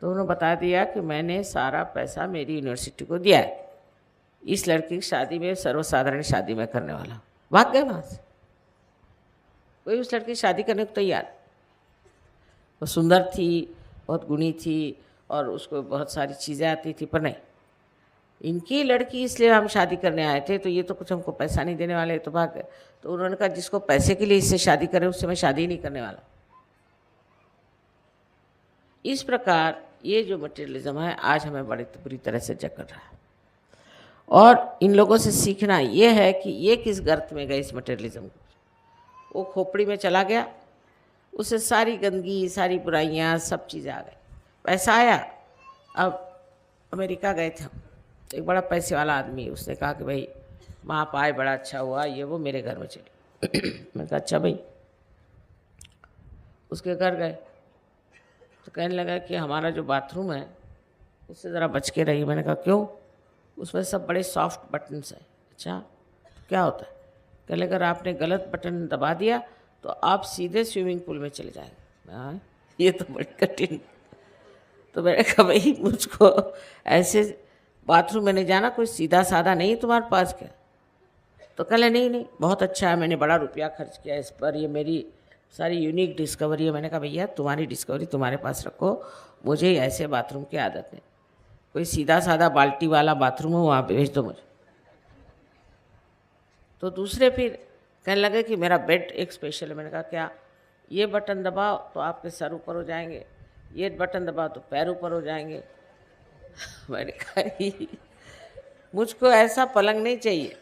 [SPEAKER 1] तो उन्होंने बता दिया कि मैंने सारा पैसा मेरी यूनिवर्सिटी को दिया है, इस लड़की की शादी में सर्वसाधारण शादी में करने वाला। भाग गए वहाँ से। कोई उस लड़की की शादी करने को तैयार। वो सुंदर थी, बहुत गुणी थी, और उसको बहुत सारी चीज़ें आती थी, पर नहीं, इनकी लड़की इसलिए हम शादी करने आए थे, तो ये तो कुछ हमको पैसा नहीं देने वाले, तो भाग गए। तो उन्होंने कहा जिसको पैसे के लिए इससे शादी करें उससे मैं शादी ही नहीं करने वाला। इस प्रकार ये जो मटेरियलिज्म है आज हमें बड़ी बुरी तरह से जकड़ रहा है। और इन लोगों से सीखना ये है कि ये किस गर्त में गए इस मटेरियलिज्म को। वो खोपड़ी में चला गया, उससे सारी गंदगी, सारी बुराइयाँ, सब चीज़ें आ गई। पैसा आया। अब अमेरिका गए थे हम, एक बड़ा पैसे वाला आदमी, उसने कहा कि भाई माँ आप आए, बड़ा अच्छा हुआ, ये वो मेरे घर में चली। मैंने कहा अच्छा भाई। उसके घर गए तो कहने लगा कि हमारा जो बाथरूम है उससे ज़रा बच के रहिए। मैंने कहा क्यों? उसमें सब बड़े सॉफ्ट बटन्स हैं। अच्छा तो क्या होता है? कहने लगा अगर आपने गलत बटन दबा दिया तो आप सीधे स्विमिंग पूल में चले जाएंगे। हाँ, ये तो बड़ी कठिन। तो मैंने कहा भाई मुझको ऐसे बाथरूम में नहीं जाना, कोई सीधा साधा नहीं है तुम्हारे पास क्या? तो कहले नहीं नहीं बहुत अच्छा है, मैंने बड़ा रुपया खर्च किया इस पर, ये मेरी सारी यूनिक डिस्कवरी है। मैंने कहा भैया तुम्हारी डिस्कवरी तुम्हारे पास रखो, मुझे ऐसे बाथरूम की आदत है। कोई सीधा साधा बाल्टी वाला बाथरूम हो वहाँ भेज दो मुझे। तो दूसरे फिर कहने लगे कि मेरा बेड एक स्पेशल है। मैंने कहा क्या? ये बटन दबाओ तो आपके सर ऊपर हो जाएंगे, ये बटन दबाओ तो पैर ऊपर हो जाएंगे। मैंने कहा मुझको ऐसा पलंग नहीं चाहिए,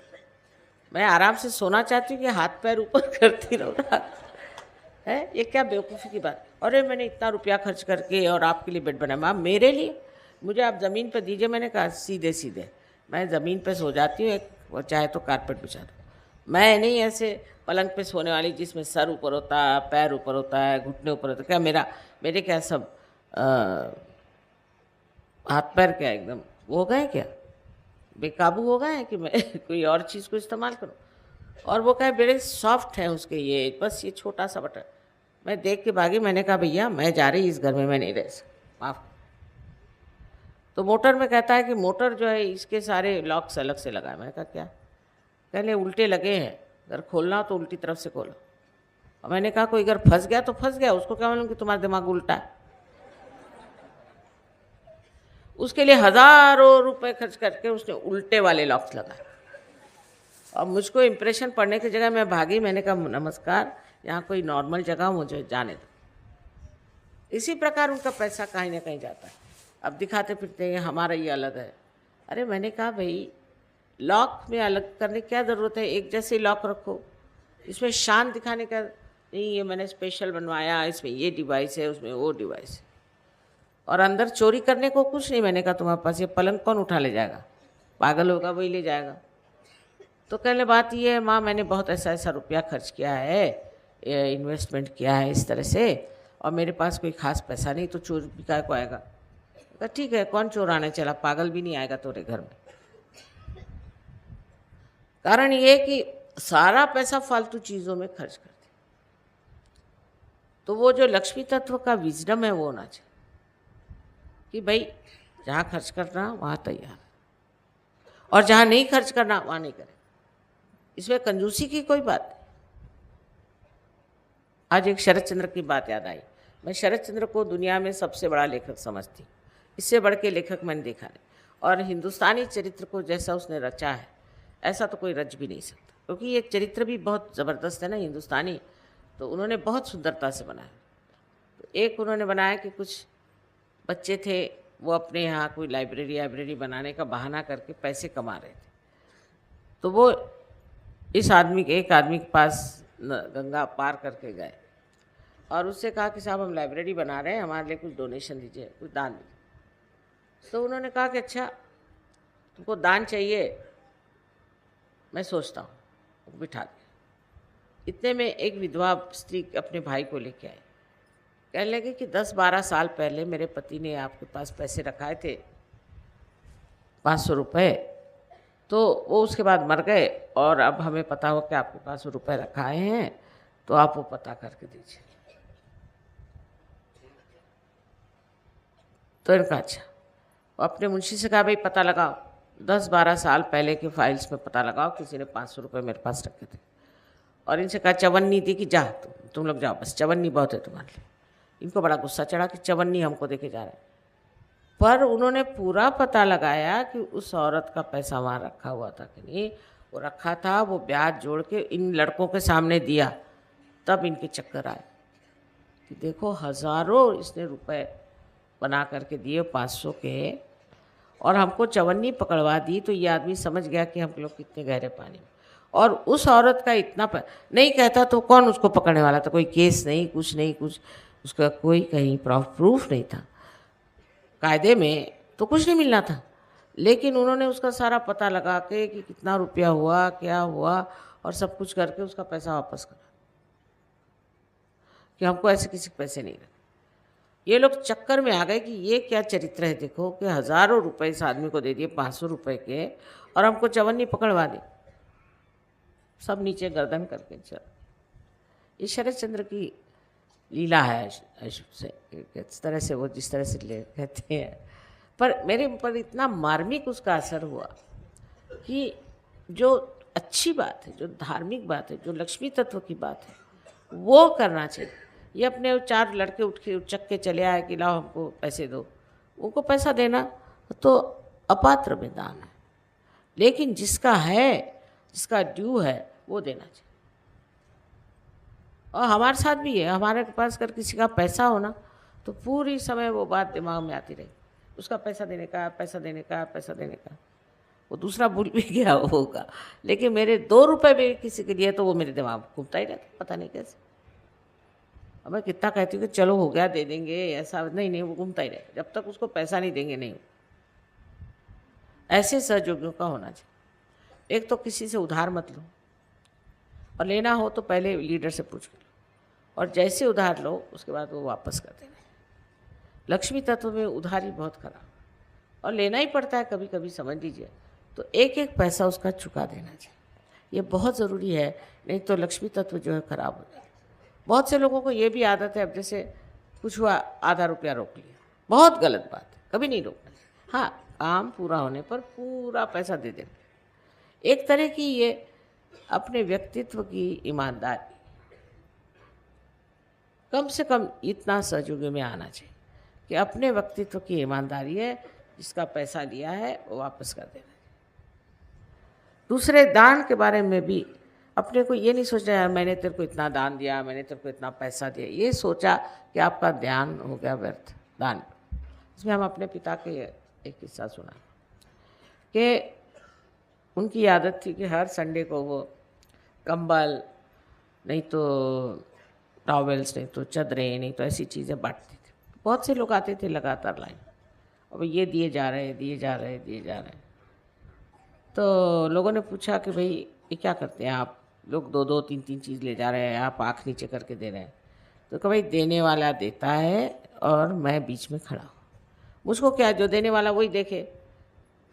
[SPEAKER 1] मैं आराम से सोना चाहती हूँ कि हाथ पैर ऊपर करती रहूँ ना। है ये क्या बेवकूफ़ी की बात? अरे मैंने इतना रुपया खर्च करके और आपके लिए बेड बनाया। मैम मेरे लिए? मुझे आप ज़मीन पर दीजिए। मैंने कहा सीधे सीधे मैं ज़मीन पर सो जाती हूँ, एक चाहे तो कारपेट बिछा दो। मैं नहीं ऐसे पलंग पे सोने वाली जिसमें सर ऊपर होता है, पैर ऊपर होता है, घुटने ऊपर होता है। क्या मेरे क्या सब हाथ पैर क्या एकदम वो हो गए क्या, बेकाबू हो गए हैं कि मैं कोई और चीज़ को इस्तेमाल करूं? और वो क्या बड़े सॉफ्ट हैं उसके, ये बस ये छोटा सा बटन। मैं देख के भागी। मैंने कहा भैया मैं जा रही इस घर में, मैं नहीं रह सकता, माफ़। तो मोटर में कहता है कि मोटर जो है इसके सारे लॉक्स अलग से लगाए। मैंने कहा क्या? कहने उल्टे लगे हैं, अगर खोलना हो तो उल्टी तरफ से खोलो। और मैंने कहा कोई अगर फंस गया तो फंस गया, उसको क्या मालूम कि तुम्हारा दिमाग उल्टा है। उसके लिए हज़ारों रुपए खर्च करके उसने उल्टे वाले लॉक्स लगाए। और मुझको इम्प्रेशन पड़ने की जगह मैं भागी। मैंने कहा नमस्कार, यहाँ कोई नॉर्मल जगह मुझे जाने दो। इसी प्रकार उनका पैसा कहीं ना कहीं जाता है। अब दिखाते फिरते हैं हमारा ये अलग है। अरे मैंने कहा भाई लॉक में अलग करने की क्या ज़रूरत है, एक जैसे लॉक रखो। इसमें शान दिखाने का नहीं, ये मैंने स्पेशल बनवाया, इसमें ये डिवाइस है, उसमें वो डिवाइस है। और अंदर चोरी करने को कुछ नहीं। मैंने कहा तुम्हारे पास ये पलंग कौन उठा ले जाएगा? पागल होगा वही ले जाएगा। तो कहने बात ये है माँ, मैंने बहुत ऐसा ऐसा रुपया खर्च किया है, इन्वेस्टमेंट किया है इस तरह से, और मेरे पास कोई खास पैसा नहीं, तो चोर भी काय को आएगा? तो ठीक है, कौन चोर आने चला, पागल भी नहीं आएगा तेरे घर में। कारण ये कि सारा पैसा फालतू चीज़ों में खर्च करते। तो वो जो लक्ष्मी तत्व का विजडम है वो होना चाहिए कि भाई जहाँ खर्च करना वहाँ तैयार, और जहाँ नहीं खर्च करना वहाँ नहीं करें। इसमें कंजूसी की कोई बात नहीं। आज एक शरद चंद्र की बात याद आई। मैं शरद चंद्र को दुनिया में सबसे बड़ा लेखक समझती, इससे बढ़ के लेखक मैंने देखा नहीं। और हिंदुस्तानी चरित्र को जैसा उसने रचा है ऐसा तो कोई रच भी नहीं सकता, क्योंकि ये चरित्र भी बहुत ज़बरदस्त है ना हिंदुस्तानी। तो उन्होंने बहुत सुंदरता से बनाया। तो एक उन्होंने बनाया कि कुछ बच्चे थे, वो अपने यहाँ कोई लाइब्रेरी बनाने का बहाना करके पैसे कमा रहे थे। तो वो एक आदमी के पास गंगा पार करके गए और उससे कहा कि साहब हम लाइब्रेरी बना रहे हैं, हमारे लिए कुछ डोनेशन दीजिए, कुछ दान दीजिए। तो उन्होंने कहा कि अच्छा तुमको दान चाहिए, मैं सोचता हूँ, बिठा दिया। इतने में एक विधवा स्त्री अपने भाई को लेके आई। कहने लगे कि 10-12 साल पहले मेरे पति ने आपके पास पैसे रखाए थे 500 रुपये, तो वो उसके बाद मर गए, और अब हमें पता हो कि आपके पास वो रुपये रखाए हैं, तो आप वो पता करके दीजिए। तो इनका अच्छा, अपने मुंशी से कहा भाई पता लगाओ, 10-12 साल पहले के फाइल्स में पता लगाओ, किसी ने 500 रुपये मेरे पास रखे थे। और इनसे कहा चवन्नी दी कि जा तुम लोग जाओ, बस चवन्नी बहुत है तुम्हारे लिए। इनको बड़ा गुस्सा चढ़ा कि चवन्नी हमको देके जा रहा है। पर उन्होंने पूरा पता लगाया कि उस औरत का पैसा वहाँ रखा हुआ था कि नहीं, वो रखा था, वो ब्याज जोड़ के इन लड़कों के सामने दिया, तब इनके चक्कर आए कि देखो हज़ारों इसने रुपए बना करके दिए 500 के, और हमको चवन्नी पकड़वा दी। तो ये आदमी समझ गया कि हम लोग कितने गहरे पानी में। और उस औरत का इतना नहीं कहता तो कौन उसको पकड़ने वाला था? कोई केस नहीं, कुछ उसका कोई कहीं प्रूफ नहीं था, कायदे में तो कुछ नहीं मिलना था। लेकिन उन्होंने उसका सारा पता लगा के कि कितना रुपया हुआ, क्या हुआ, और सब कुछ करके उसका पैसा वापस करा कि हमको ऐसे किसी के पैसे नहीं लगे। ये लोग चक्कर में आ गए कि ये क्या चरित्र है, देखो कि हज़ारों रुपए इस आदमी को दे दिए 500 रुपये के, और हमको चवन्नी पकड़वा दी, सब नीचे गर्दन करके चल। ये शरद चंद्र की लीला है से, इस तरह से वो जिस तरह से कहते हैं। पर मेरे ऊपर इतना मार्मिक उसका असर हुआ कि जो अच्छी बात है, जो धार्मिक बात है, जो लक्ष्मी तत्व की बात है, वो करना चाहिए। ये अपने 4 लड़के उचक के चले आए कि लाओ हमको पैसे दो, उनको पैसा देना तो अपात्र में दान है, लेकिन जिसका है, जिसका ड्यू है, वो देना चाहिए। और हमारे साथ भी है, हमारे पास अगर किसी का पैसा हो ना, तो पूरी समय वो बात दिमाग में आती रही, उसका पैसा देने का, पैसा देने का, पैसा देने का। वो दूसरा भूल भी गया होगा, लेकिन मेरे 2 रुपए भी किसी के लिए तो वो मेरे दिमाग में घूमता ही रहता, पता नहीं कैसे। अब मैं कितना कहती हूँ कि चलो हो गया दे देंगे, ऐसा नहीं, वो घूमता ही रहेगा जब तक उसको पैसा नहीं देंगे। नहीं, ऐसे सहयोगियों का होना चाहिए। एक तो किसी से उधार मत लो, और लेना हो तो पहले लीडर से पूछ लो, और जैसे उधार लो उसके बाद वो वापस कर देना। लक्ष्मी तत्व में उधारी बहुत खराब, और लेना ही पड़ता है कभी कभी, समझ लीजिए, तो एक एक पैसा उसका चुका देना चाहिए। ये बहुत ज़रूरी है, नहीं तो लक्ष्मी तत्व जो है खराब हो जाए। बहुत से लोगों को ये भी आदत है, अब जैसे कुछ हुआ, आधा रुपया रोक लिया, बहुत गलत बात है, कभी नहीं रोकना। हाँ, काम पूरा होने पर पूरा पैसा दे देना। एक तरह की ये अपने व्यक्तित्व की ईमानदारी, कम से कम इतना सहयोगी में आना चाहिए कि अपने व्यक्तित्व की ईमानदारी है, जिसका पैसा लिया है वो वापस कर देना। दूसरे दान के बारे में भी अपने को ये नहीं सोचा यार मैंने तेरे को इतना दान दिया, मैंने तेरे को इतना पैसा दिया, ये सोचा कि आपका ध्यान हो गया व्यर्थ दान। इसमें हम अपने पिता के एक किस्सा सुना कि उनकी आदत थी कि हर संडे को वो कंबल, नहीं तो टॉवेल्स, नहीं तो चादरें, नहीं तो ऐसी चीज़ें बांटते थे। बहुत से लोग आते थे लगातार लाइन, और ये दिए जा रहे हैं। तो लोगों ने पूछा कि भाई ये क्या करते हैं आप लोग, 2-2, 3-3 चीज़ ले जा रहे हैं, आप आँख नीचे करके दे रहे हैं। तो कहा भाई देने वाला देता है और मैं बीच में खड़ा हूँ, मुझको क्या, जो देने वाला वही देखे,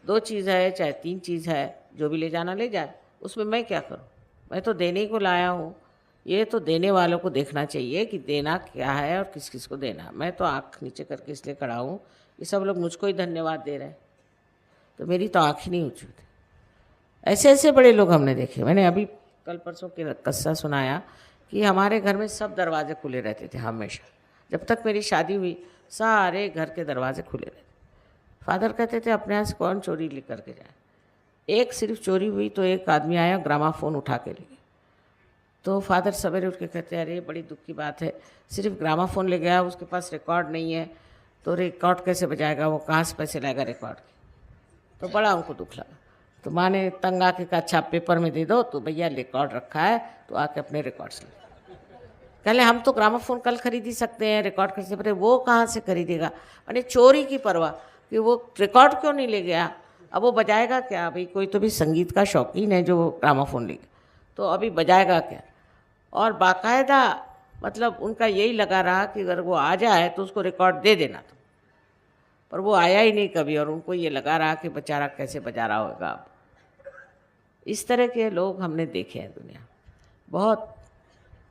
[SPEAKER 1] 2 चीज़ है चाहे 3 चीज़ है, जो भी ले जाना ले जाए, उसमें मैं क्या करूँ, मैं तो देने को लाया हूँ। ये तो देने वालों को देखना चाहिए कि देना क्या है और किस किस को देना। मैं तो आँख नीचे करके इसलिए खड़ा हूँ कि सब लोग मुझको ही धन्यवाद दे रहे हैं, तो मेरी तो आँख ही नहीं ऊँची होती। ऐसे ऐसे बड़े लोग हमने देखे। मैंने अभी कल परसों के किस्सा सुनाया कि हमारे घर में सब दरवाजे खुले रहते थे हमेशा, जब तक मेरी शादी हुई सारे घर के दरवाजे खुले रहते। फादर कहते थे अपने यहाँ से कौन चोरी ले करके जाए। एक सिर्फ चोरी हुई तो एक आदमी आया, ग्रामाफोन उठा के ले गया। तो फादर सवेरे उठ के कहते हैं अरे बड़ी दुख की बात है, सिर्फ ग्रामाफोन ले गया, उसके पास रिकॉर्ड नहीं है, तो रिकॉर्ड कैसे बजाएगा, वो कहाँ से पैसे लाएगा रिकॉर्ड के। तो बड़ा उनको दुख लगा। तो माँ ने तंग आके कहा अच्छा पेपर में दे दो, तो भैया रिकॉर्ड रखा है तो आके अपने रिकॉर्ड्स ले। पहले हम तो ग्रामाफोन कल खरीद ही सकते हैं, रिकॉर्ड कैसे, पर वो कहाँ से खरीदेगा। मैंने चोरी की परवाह कि वो रिकॉर्ड क्यों नहीं ले गया, अब वो बजाएगा क्या। भाई कोई तो भी संगीत का शौकीन है जो ग्रामाफोन ले गया, तो अभी बजाएगा क्या। और बाकायदा मतलब उनका यही लगा रहा कि अगर वो आ जाए तो उसको रिकॉर्ड दे देना। तो पर वो आया ही नहीं कभी, और उनको ये लगा रहा कि बेचारा कैसे बजा रहा होगा। अब इस तरह के लोग हमने देखे हैं दुनिया बहुत,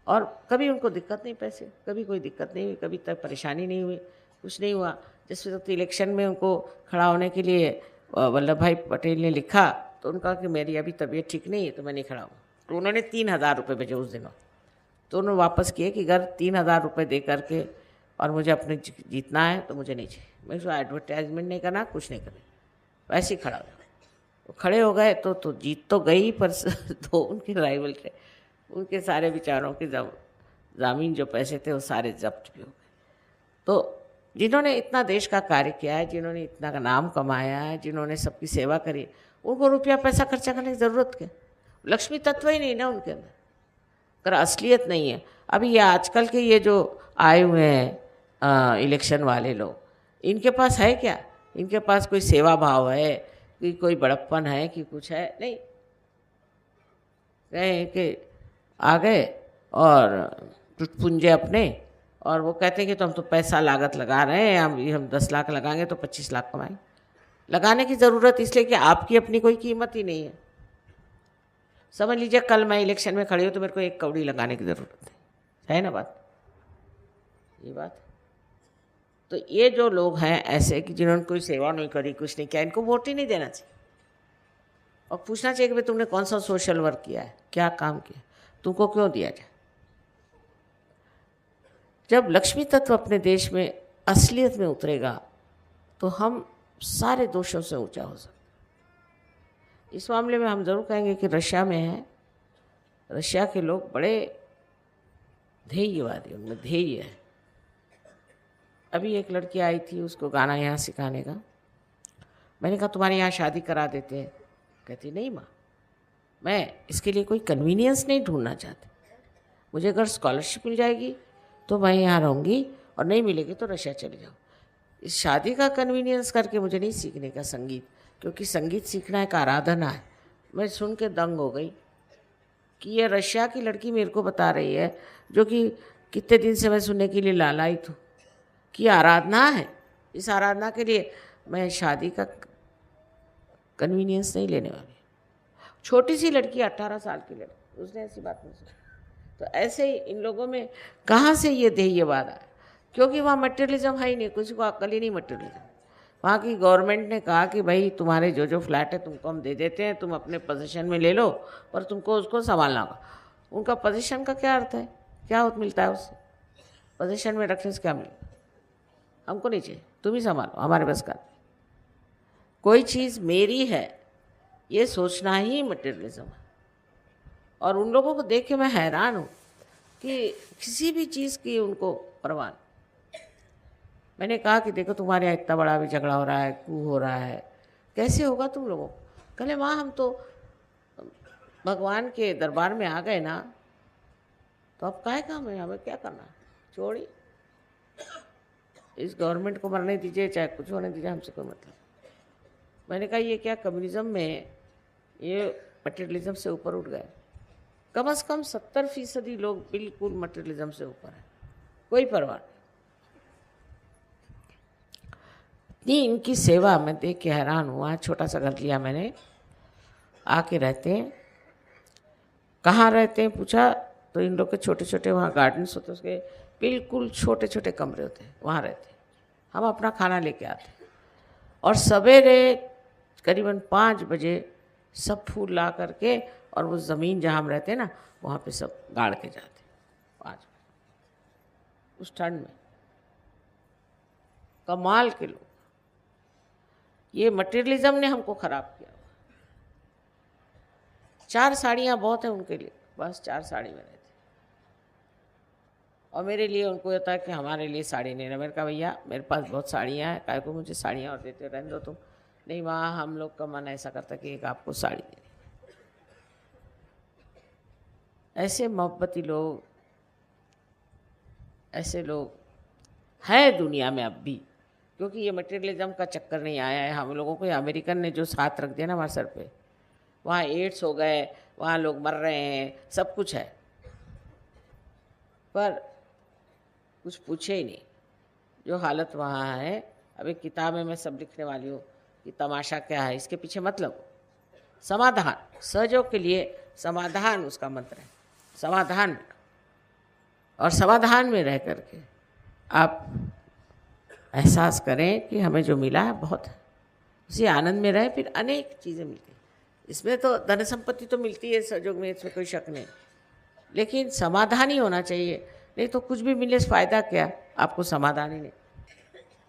[SPEAKER 1] और कभी उनको दिक्कत नहीं, पैसे कभी कोई दिक्कत नहीं हुई, कभी तक परेशानी नहीं हुई, कुछ नहीं हुआ। जिस वक्त इलेक्शन में उनको खड़ा होने के लिए वल्लभ भाई पटेल ने लिखा, तो उनका कि मेरी अभी तबीयत ठीक नहीं है तो मैं नहीं खड़ा हूँ। तो उन्होंने 3,000 रुपये भेजे उस दिनों, तो उन्होंने वापस किए कि अगर 3,000 रुपये दे करके और मुझे अपने जीतना है तो मुझे नहीं चाहिए, मैं उसको एडवर्टाइजमेंट नहीं करना, कुछ नहीं करना, वैसे ही खड़ा हो जाओ। तो खड़े हो गए तो जीत तो गई, पर तो उनके राइवल थे, उनके सारे विचारों के ज़मीन जो पैसे थे वो सारे जब्त भी हो गए। तो जिन्होंने इतना देश का कार्य किया है, जिन्होंने इतना का नाम कमाया है, जिन्होंने सबकी सेवा करी, उनको रुपया पैसा खर्चा करने की ज़रूरत क्या। लक्ष्मी तत्व ही नहीं ना उनके अंदर, अगर असलियत नहीं है। अभी ये आजकल के ये जो आए हुए हैं इलेक्शन वाले लोग, इनके पास है क्या, इनके पास कोई सेवा भाव है, कि कोई बड़प्पन है कि कुछ है, नहीं। कहे कि आ गए और टुटपुंजे अपने, और वो कहते हैं कि तो हम तो पैसा लागत लगा रहे हैं, हम 10 लाख लगाएंगे तो 25 लाख कमाएंगे। लगाने की ज़रूरत इसलिए कि आपकी अपनी कोई कीमत ही नहीं है। समझ लीजिए कल मैं इलेक्शन में खड़ी हूँ तो मेरे को 1 कौड़ी लगाने की ज़रूरत है ना बात, ये बात। तो ये जो लोग हैं ऐसे कि जिन्होंने कोई सेवा नहीं करी, कुछ नहीं किया, इनको वोट ही नहीं देना चाहिए। और पूछना चाहिए कि भाई तुमने कौन सा सोशल वर्क किया है, क्या काम किया, तुमको क्यों दिया जाए। जब लक्ष्मी तत्व अपने देश में असलियत में उतरेगा तो हम सारे दोषों से ऊंचा हो सकते। इस मामले में हम ज़रूर कहेंगे कि रशिया में है, रशिया के लोग बड़े ध्येयवादी, उनमें ध्येय है। अभी एक लड़की आई थी, उसको गाना यहाँ सिखाने का। मैंने कहा तुम्हारे यहाँ शादी करा देते हैं। कहती नहीं माँ, मैं इसके लिए कोई कन्वीनियंस नहीं ढूंढना चाहती। मुझे अगर स्कॉलरशिप मिल जाएगी तो मैं यहाँ रहूँगी, और नहीं मिलेगी तो रशिया चले जाऊँ। इस शादी का कन्वीनियंस करके मुझे नहीं सीखने का संगीत, क्योंकि संगीत सीखना एक आराधना है। मैं सुन के दंग हो गई कि ये रशिया की लड़की मेरे को बता रही है, जो कि कितने दिन से मैं सुनने के लिए लालायित हूँ, कि आराधना है। इस आराधना के लिए मैं शादी का कन्वीनियंस नहीं लेने वाली। छोटी सी लड़की, 18 साल की लड़की, उसने ऐसी बात नहीं सुनी। तो ऐसे ही इन लोगों में कहाँ से ये ध्येयवाद आया? क्योंकि वहाँ मटेरियलिज्म है ही नहीं, किसी को अक्ल ही नहीं मटेरियलिज्म। वहाँ की गवर्नमेंट ने कहा कि भाई तुम्हारे जो जो फ्लैट है तुमको हम दे देते हैं, तुम अपने पोजीशन में ले लो, पर तुमको उसको संभालना होगा। उनका पोजीशन का क्या अर्थ है, क्या मिलता है उससे? पोजीशन में रखने से क्या मिलेगा? हमको नहीं चाहिए, तुम ही संभालो, हमारे बस का। कोई चीज़ मेरी है ये सोचना ही मटेरियलिज्म है। और उन लोगों को देख के मैं हैरान हूँ कि किसी भी चीज़ की उनको परवाह नहीं। मैंने कहा कि देखो तुम्हारे यहाँ इतना बड़ा भी झगड़ा हो रहा है, कू हो रहा है, कैसे होगा तुम लोगों को? कहले माँ हम तो भगवान के दरबार में आ गए ना, तो अब काय काम है, हमें क्या करना, छोड़ी। इस गवर्नमेंट को मरने दीजिए, चाहे कुछ होने दीजिए, हमसे कोई मतलब। मैंने कहा ये क्या कम्युनिज्म में ये मटेरियलिज्म से ऊपर उठ गए? कम से कम 70% लोग बिल्कुल मटेरियलिज्म से ऊपर है, कोई परवाह नहीं। इनकी सेवा मैं देख के हैरान हुआ। छोटा सा घर लिया मैंने, आके रहते हैं। कहाँ रहते हैं पूछा तो इन लोग के छोटे छोटे वहाँ गार्डन्स होते हैं, उसके बिल्कुल छोटे छोटे कमरे होते हैं, वहाँ रहते हैं। हम अपना खाना लेके आते हैं, और सवेरे करीबन 5 बजे सब फूल ला करके, और वो ज़मीन जहाँ हम रहते हैं ना, वहाँ पे सब गाड़ के जाते हैं 5 बजे उस ठंड में। कमाल के लोग। ये मटेरियलिज्म ने हमको ख़राब किया। 4 साड़ियाँ बहुत है उनके लिए, बस 4 साड़ी में रहते। और मेरे लिए उनको होता है कि हमारे लिए साड़ी नहीं रहा। मैंने कहा भैया मेरे पास बहुत साड़ियाँ हैं, काहे को मुझे साड़ियाँ और देते, रहने दो तुम। नहीं वहाँ हम लोग का मन ऐसा करता कि एक आपको साड़ी देनी। ऐसे मोहब्बती लोग, ऐसे लोग हैं दुनिया में अब भी, क्योंकि ये मटेरियलिज्म का चक्कर नहीं आया है हम लोगों को। अमेरिकन ने जो साथ रख दिया ना हमारे सर पे, वहाँ एड्स हो गए, वहाँ लोग मर रहे हैं, सब कुछ है, पर कुछ पूछे ही नहीं। जो हालत वहाँ है, अब एक किताब में मैं सब लिखने वाली हूँ कि तमाशा क्या है, इसके पीछे मतलब समाधान। सहयोग के लिए समाधान उसका मंत्र है, समाधान। और समाधान में रह करके आप एहसास करें कि हमें जो मिला है बहुत है, उसी आनंद में रहे, फिर अनेक चीज़ें मिलती हैं। इसमें तो धन संपत्ति तो मिलती है सहयोग में, इसमें कोई शक नहीं, लेकिन समाधान ही होना चाहिए। नहीं तो कुछ भी मिले फ़ायदा क्या, आपको समाधान ही नहीं।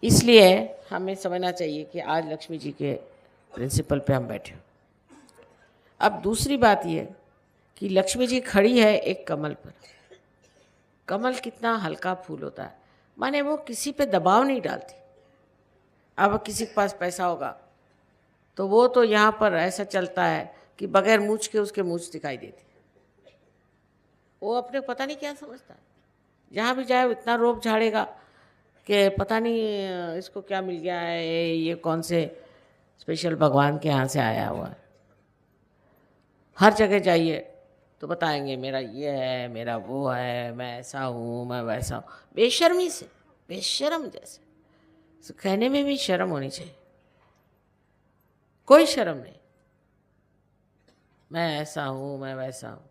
[SPEAKER 1] इसलिए हमें समझना चाहिए कि आज लक्ष्मी जी के प्रिंसिपल पे हम बैठे। अब दूसरी बात ये कि लक्ष्मी जी खड़ी है एक कमल पर। कमल कितना हल्का फूल होता है, माने वो किसी पे दबाव नहीं डालती। अब किसी के पास पैसा होगा तो वो तो यहाँ पर ऐसा चलता है कि बगैर मूछ के उसके मूछ दिखाई देती। वो अपने पता नहीं क्या समझता है, जहाँ भी जाए वो इतना रोब झाड़ेगा कि पता नहीं इसको क्या मिल गया है, ये कौन से स्पेशल भगवान के यहाँ से आया हुआ है। हर जगह जाइए तो बताएंगे मेरा ये है, मेरा वो है, मैं ऐसा हूँ, मैं वैसा हूँ, बेशर्मी से, बेशर्म जैसे। तो कहने में भी शर्म होनी चाहिए, कोई शर्म नहीं, मैं ऐसा हूँ, मैं वैसा हूँ।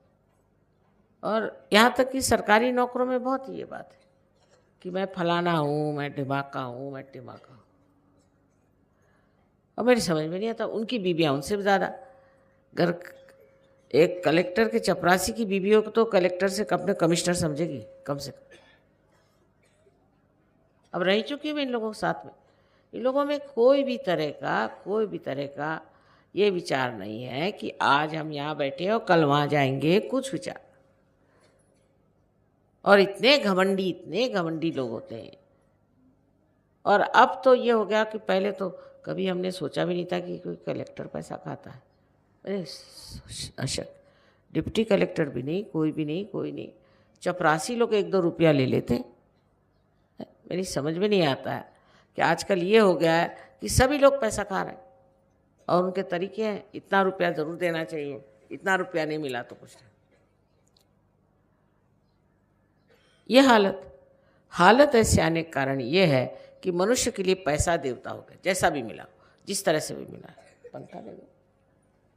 [SPEAKER 1] और यहाँ तक कि सरकारी नौकरों में बहुत ये बात है कि मैं फलाना हूँ, मैं ढिमाका हूँ, मैं टिमाका हूँ। और मेरी समझ में नहीं आता, उनकी बीबियाँ उनसे भी ज़्यादा। अगर एक कलेक्टर के चपरासी की बीबियों को तो कलेक्टर से अपने कमिश्नर समझेगी कम से कम। अब रह चुकी हूँ मैं इन लोगों के साथ में। इन लोगों में कोई भी तरह का ये विचार नहीं है कि आज हम यहाँ बैठे और कल वहाँ जाएंगे, कुछ विचार। और इतने घमंडी लोग होते हैं। और अब तो ये हो गया कि पहले तो कभी हमने सोचा भी नहीं था कि कोई कलेक्टर पैसा खाता है। अरे अशक, डिप्टी कलेक्टर भी नहीं, कोई भी नहीं, कोई नहीं। चपरासी लोग 1-2 रुपया ले लेते। मेरी समझ में नहीं आता है कि आजकल ये हो गया है कि सभी लोग पैसा खा रहे हैं और उनके तरीके हैं, इतना रुपया ज़रूर देना चाहिए, इतना रुपया नहीं मिला तो कुछ नहीं। ये हालत ऐसे आने का कारण ये है कि मनुष्य के लिए पैसा देवता हो गया, जैसा भी मिला, जिस तरह से भी मिला। पंखा दे दो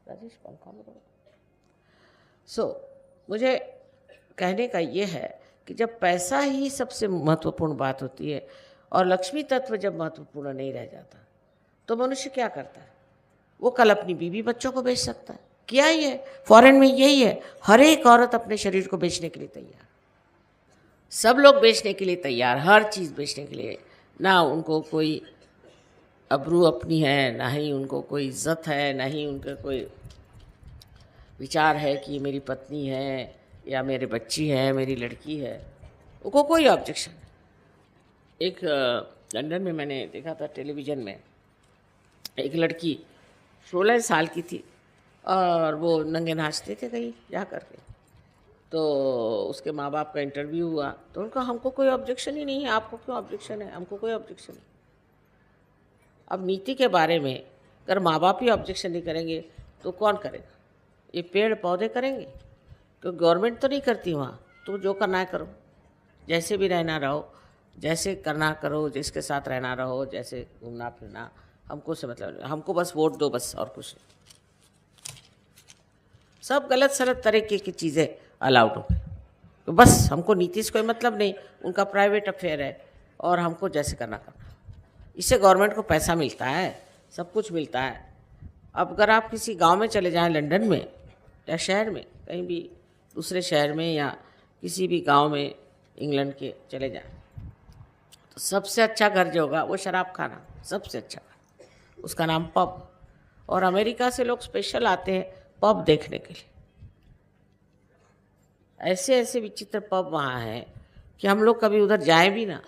[SPEAKER 1] राजेश, पंखा में दो। मुझे कहने का ये है कि जब पैसा ही सबसे महत्वपूर्ण बात होती है और लक्ष्मी तत्व जब महत्वपूर्ण नहीं रह जाता तो मनुष्य क्या करता है? वो कल अपनी बीवी बच्चों को बेच सकता है। क्या ही है, फॉरेन में यही है, हर एक औरत अपने शरीर को बेचने के लिए तैयार, सब लोग बेचने के लिए तैयार, हर चीज़ बेचने के लिए। ना उनको कोई अबरू अपनी है, ना ही उनको कोई इज्जत है, ना ही उनका कोई विचार है कि मेरी पत्नी है या मेरे बच्ची है, मेरी लड़की है, उनको कोई ऑब्जेक्शन। एक लंदन में मैंने देखा था टेलीविज़न में, एक लड़की 16 साल की थी और वो नंगे नाचते थे कहीं जा करके। तो उसके माँ बाप का इंटरव्यू हुआ तो उनका हमको कोई ऑब्जेक्शन ही नहीं है, आपको क्यों ऑब्जेक्शन है? हमको कोई ऑब्जेक्शन नहीं। अब नीति के बारे में अगर माँ बाप ही ऑब्जेक्शन नहीं करेंगे तो कौन करेगा? ये पेड़ पौधे करेंगे? क्योंकि गवर्नमेंट तो नहीं करती वहाँ, तो जो करना है करो, जैसे भी रहना रहो, जैसे करना करो, जिसके साथ रहना रहो, जैसे घूमना फिरना, हमको से मतलब, हमको बस वोट दो, बस, और कुछ नहीं। सब गलत सलत तरीके की चीज़ें अलाउड हो गई, तो बस हमको नीति से कोई मतलब नहीं, उनका प्राइवेट अफेयर है और हमको जैसे करना। इससे गवर्नमेंट को पैसा मिलता है, सब कुछ मिलता है। अब अगर आप किसी गांव में चले जाएं, लंदन में या शहर में, कहीं भी दूसरे शहर में या किसी भी गांव में इंग्लैंड के चले जाएं, तो सबसे अच्छा घर जो होगा वो शराब खाना, सबसे अच्छा घर, उसका नाम पब। और अमेरिका से लोग स्पेशल आते हैं पब देखने के लिए। ऐसे ऐसे विचित्र पब वहाँ हैं कि हम लोग कभी उधर जाएं भी ना।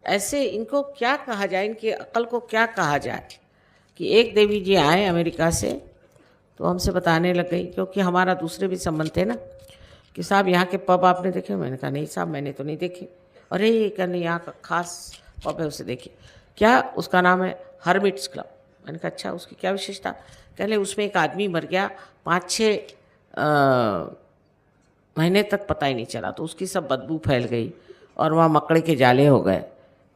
[SPEAKER 1] ऐसे इनको क्या कहा जाए, इनकी अक्ल को क्या कहा जाए कि एक देवी जी आए अमेरिका से तो हमसे बताने लग गई, क्योंकि हमारा दूसरे भी संबंध थे ना, कि साहब यहाँ के पब आपने देखे? मैंने कहा नहीं साहब, मैंने तो नहीं देखे। अरे ये कहने यहाँ का खास पब है, उसे देखिए। क्या? उसका नाम है हर्मिट्स क्लब। मैंने कहा अच्छा, उसकी क्या विशेषता? कहले उसमें एक आदमी मर गया, 5-6 महीने तक पता ही नहीं चला, तो उसकी सब बदबू फैल गई और वहाँ मकड़े के जाले हो गए।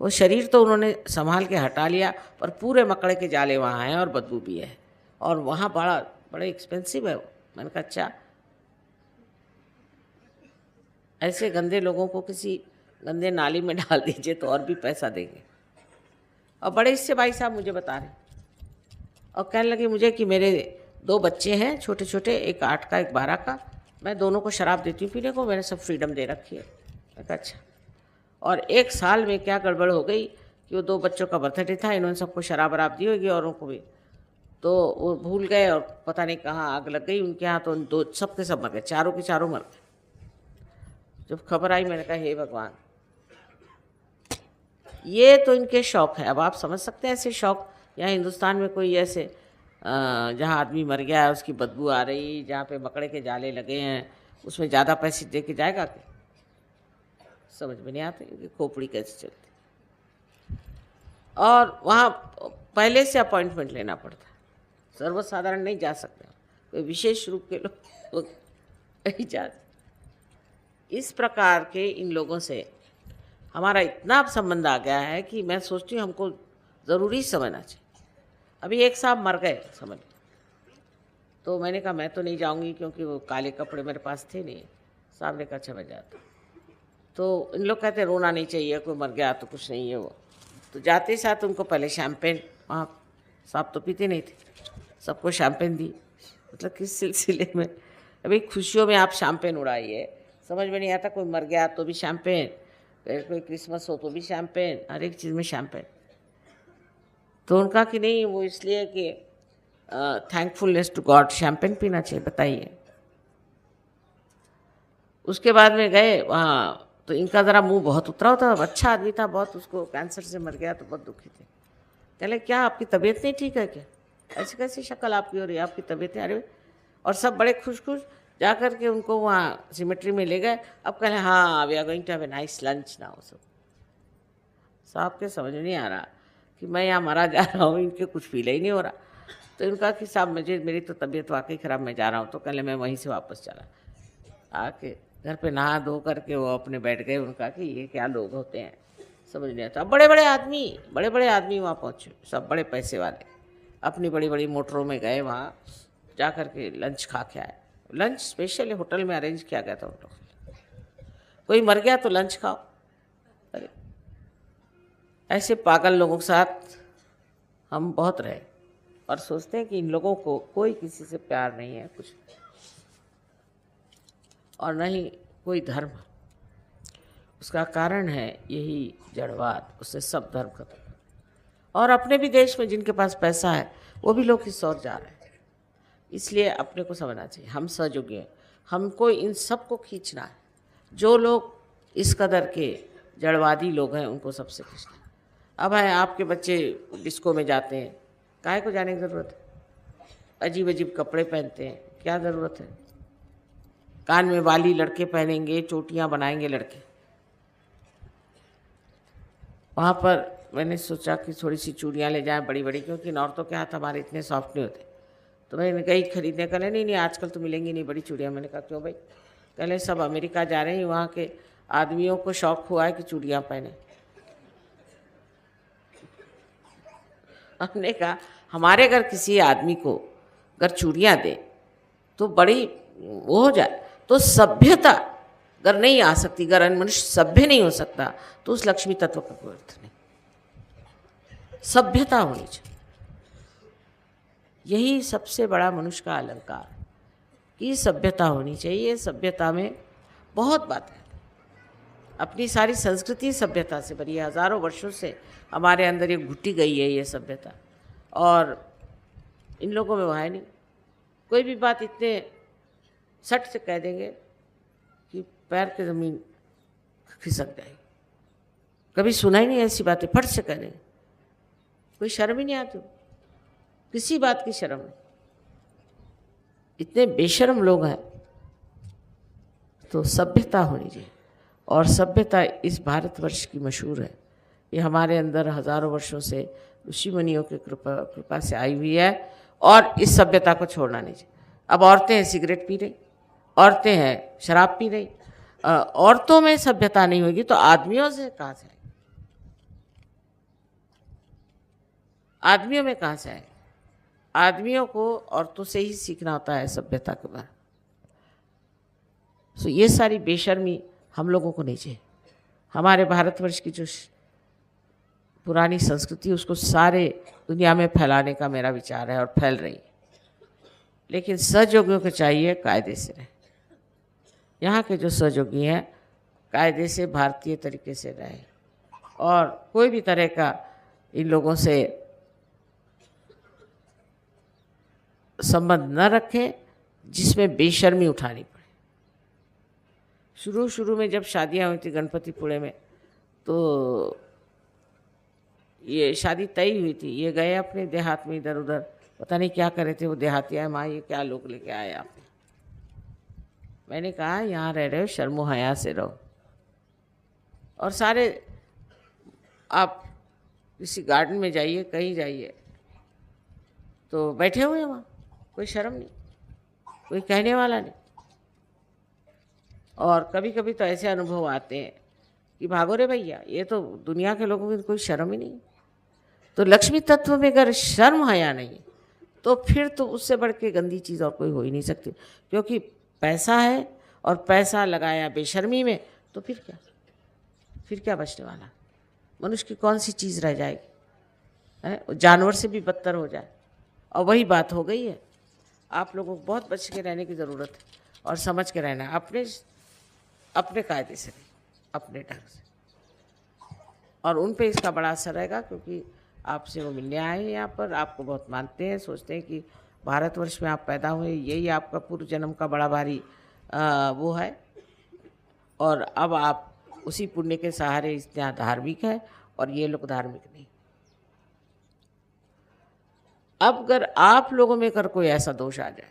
[SPEAKER 1] वो शरीर तो उन्होंने संभाल के हटा लिया, पर पूरे मकड़े के जाले वहाँ हैं और बदबू भी है, और वहाँ बड़ा एक्सपेंसिव है। मैंने कहा अच्छा, ऐसे गंदे लोगों को किसी गंदे नाली में डाल दीजिए तो और भी पैसा देंगे। और बड़े इससे भाई साहब मुझे बता रहे और कहने लगे मुझे कि मेरे 2 बच्चे हैं छोटे छोटे, एक 8 का एक 12 का, मैं दोनों को शराब देती हूँ पीने को, मैंने सब फ्रीडम दे रखी है। मैं कहा अच्छा। और 1 साल में क्या गड़बड़ हो गई कि वो 2 बच्चों का बर्थडे था, इन्होंने सबको शराब वराब दी होगी और उनको भी, तो वो भूल गए और पता नहीं कहाँ आग लग गई उनके यहाँ, तो 2 सबके सब मर गए, चारों के चारों मर गए। जब खबर आई मैंने कहा हे भगवान, ये तो इनके शौक है। अब आप समझ सकते हैं ऐसे शौक। यहाँ हिंदुस्तान में कोई ऐसे जहाँ आदमी मर गया है, उसकी बदबू आ रही, जहाँ पे मकड़े के जाले लगे हैं, उसमें ज़्यादा पैसे दे के जाएगा क्या? समझ में नहीं आते कि खोपड़ी कैसे चलती। और वहाँ पहले से अपॉइंटमेंट लेना पड़ता है, सर्वसाधारण नहीं जा सकते, कोई विशेष रूप के लोग नहीं जा। इस प्रकार के इन लोगों से हमारा इतना अब संबंध आ गया है कि मैं सोचती हूँ हमको ज़रूरी समझना चाहिए। अभी एक साहब मर गए समझ, तो मैंने कहा मैं तो नहीं जाऊंगी, क्योंकि वो काले कपड़े मेरे पास थे नहीं। साहब ने कहा अच्छा मैं जाता। तो इन लोग कहते रोना नहीं चाहिए, कोई मर गया तो कुछ नहीं है वो। तो जाते साथ उनको पहले शैम्पेन, वहाँ साहब तो पीते नहीं थे, सबको शैम्पेन दी। मतलब किस सिलसिले में? अभी खुशियों में आप शैम्पेन उड़ाइए, समझ में नहीं आता। कोई मर गया तो भी शैम्पेन, कोई क्रिसमस हो तो भी शैम्पेन, हर एक चीज़ में शैम्पेन। तो उनका कि नहीं वो इसलिए कि थैंकफुलनेस टू गॉड शैम्पेन पीना चाहिए। बताइए। उसके बाद में गए वहाँ, तो इनका ज़रा मुंह बहुत उतरा होता, अच्छा आदमी था बहुत, उसको कैंसर से मर गया तो बहुत दुखी थे। कहले क्या आपकी तबीयत नहीं ठीक है क्या? ऐसी कैसी शक्ल आपकी हो रही है, आपकी तबीयत है? अरे, और सब बड़े खुश खुश जा कर के उनको वहाँ सिमेट्री में ले गए। अब कहले हाँ we are going to have a nice lunch now. साहब के समझ नहीं आ रहा कि मैं यहाँ मरा जा रहा हूँ, इनके कुछ फील ही नहीं हो रहा। तो इनका कि साहब मेरी तो तबीयत वाकई ख़राब, मैं जा रहा हूँ। तो कहले मैं वहीं से वापस चला। आके घर पे नहा धो करके वो अपने बैठ गए। उनका कि ये क्या लोग होते हैं, समझ नहीं आता। बड़े बड़े आदमी वहाँ पहुँचे, सब बड़े पैसे वाले, अपनी बड़ी बड़ी मोटरों में गए, वहाँ जा कर के लंच खा के आए। लंच स्पेशल होटल में अरेंज किया गया था उन लोग। कोई मर गया तो लंच खाओ। अरे ऐसे पागल लोगों के साथ हम बहुत रहे और सोचते हैं कि इन लोगों को कोई किसी से प्यार नहीं है कुछ, और न ही कोई धर्म। उसका कारण है यही जड़वाद, उससे सब धर्म खत्म। और अपने भी देश में जिनके पास पैसा है वो भी लोग इस ओर जा रहे हैं। इसलिए अपने को समझना चाहिए हम सहयोगी हैं, हमको इन सब को खींचना है। जो लोग इस कदर के जड़वादी लोग हैं उनको सबसे खींचना है। अब है आपके बच्चे डिस्को में जाते हैं, काहे को जाने की ज़रूरत है? अजीब अजीब कपड़े पहनते हैं, क्या ज़रूरत है? कान में वाली लड़के पहनेंगे, चोटियाँ बनाएंगे लड़के। वहाँ पर मैंने सोचा कि थोड़ी सी चूड़ियाँ ले जाएं बड़ी बड़ी, क्योंकि औरतों के हाथ हमारे इतने सॉफ्ट नहीं होते। तो मैंने गई खरीदने, कहले नहीं आजकल तो मिलेंगी नहीं बड़ी चूड़ियाँ। मैंने कहा क्यों भाई? कहले सब अमेरिका जा रहे हैं, वहाँ के आदमियों को शौक हुआ है कि चूड़ियाँ पहने। हमने कहा हमारे अगर किसी आदमी को अगर चूड़ियाँ दे तो बड़ी वो हो जाए, तो सभ्यता अगर नहीं आ सकती, अगर मनुष्य सभ्य नहीं हो सकता तो उस लक्ष्मी तत्व का कोई अर्थ नहीं। सभ्यता होनी चाहिए, यही सबसे बड़ा मनुष्य का अलंकार कि सभ्यता होनी चाहिए। सभ्यता में बहुत बातें, अपनी सारी संस्कृति सभ्यता से भरी है। हज़ारों वर्षों से हमारे अंदर ये घुटी गई है ये सभ्यता, और इन लोगों में वो है नहीं। कोई भी बात इतने सट से कह देंगे कि पैर की ज़मीन खिसक जाएगी। कभी सुना ही नहीं ऐसी बातें, फट से कह देंगे, कोई शर्म ही नहीं आती, किसी बात की शर्म नहीं। इतने बेशर्म लोग हैं। तो सभ्यता होनी चाहिए, और सभ्यता इस भारतवर्ष की मशहूर है। ये हमारे अंदर हज़ारों वर्षों से ऋषि मुनियों की कृपा से आई हुई है, और इस सभ्यता को छोड़ना नहीं चाहिए। अब औरतें हैं सिगरेट पी रही, औरतें हैं शराब पी रही। औरतों में सभ्यता नहीं होगी तो आदमियों से कहाँ से आएगी? आदमियों में कहाँ से आएगी? आदमियों को औरतों से ही सीखना होता है सभ्यता के बारे में। तो ये सारी बेशर्मी हम लोगों को नहीं चाहिए। हमारे भारतवर्ष की जो पुरानी संस्कृति उसको सारे दुनिया में फैलाने का मेरा विचार है, और फैल रही है। लेकिन सहयोगियों को चाहिए कायदे से रहे। यहाँ के जो सहयोगी हैं कायदे से भारतीय तरीके से रहे, और कोई भी तरह का इन लोगों से संबंध न रखें जिसमें बेशर्मी उठानी पड़े। शुरू में जब शादियाँ हुई थी गणपतिपुणे में, तो ये शादी तय हुई थी, ये गए अपने देहात में इधर उधर, पता नहीं क्या करे थे वो देहाती आए, माँ ये क्या लोग लेके आए आप। मैंने कहा यहाँ रह रहे हो शर्मो हया से रहो। और सारे आप किसी गार्डन में जाइए, कहीं जाइए, तो बैठे हुए हैं वहाँ, कोई शर्म नहीं, कोई कहने वाला नहीं। और कभी कभी तो ऐसे अनुभव आते हैं कि भागो रे भैया, ये तो दुनिया के लोगों की कोई शर्म ही नहीं। तो लक्ष्मी तत्व में अगर शर्म हया नहीं तो फिर तो उससे बढ़ के गंदी चीज़ और कोई हो ही नहीं सकती। क्योंकि पैसा है और पैसा लगाया बेशर्मी में, तो फिर क्या बचने वाला? मनुष्य की कौन सी चीज़ रह जाएगी? है, जानवर से भी बदतर हो जाए। और वही बात हो गई है। आप लोगों को बहुत बच के रहने की ज़रूरत है और समझ के रहना है, अपने कायदे से नहीं, अपने ढंग से। और उन पे इसका बड़ा असर रहेगा, क्योंकि आपसे वो मिलने आए हैं यहाँ पर, आपको बहुत मानते हैं, सोचते हैं कि भारतवर्ष में आप पैदा हुए, यही आपका पूर्व जन्म का बड़ा भारी वो है। और अब आप उसी पुण्य के सहारे इतना धार्मिक है और ये लोग धार्मिक नहीं। अब अगर आप लोगों में अगर कोई ऐसा दोष आ जाए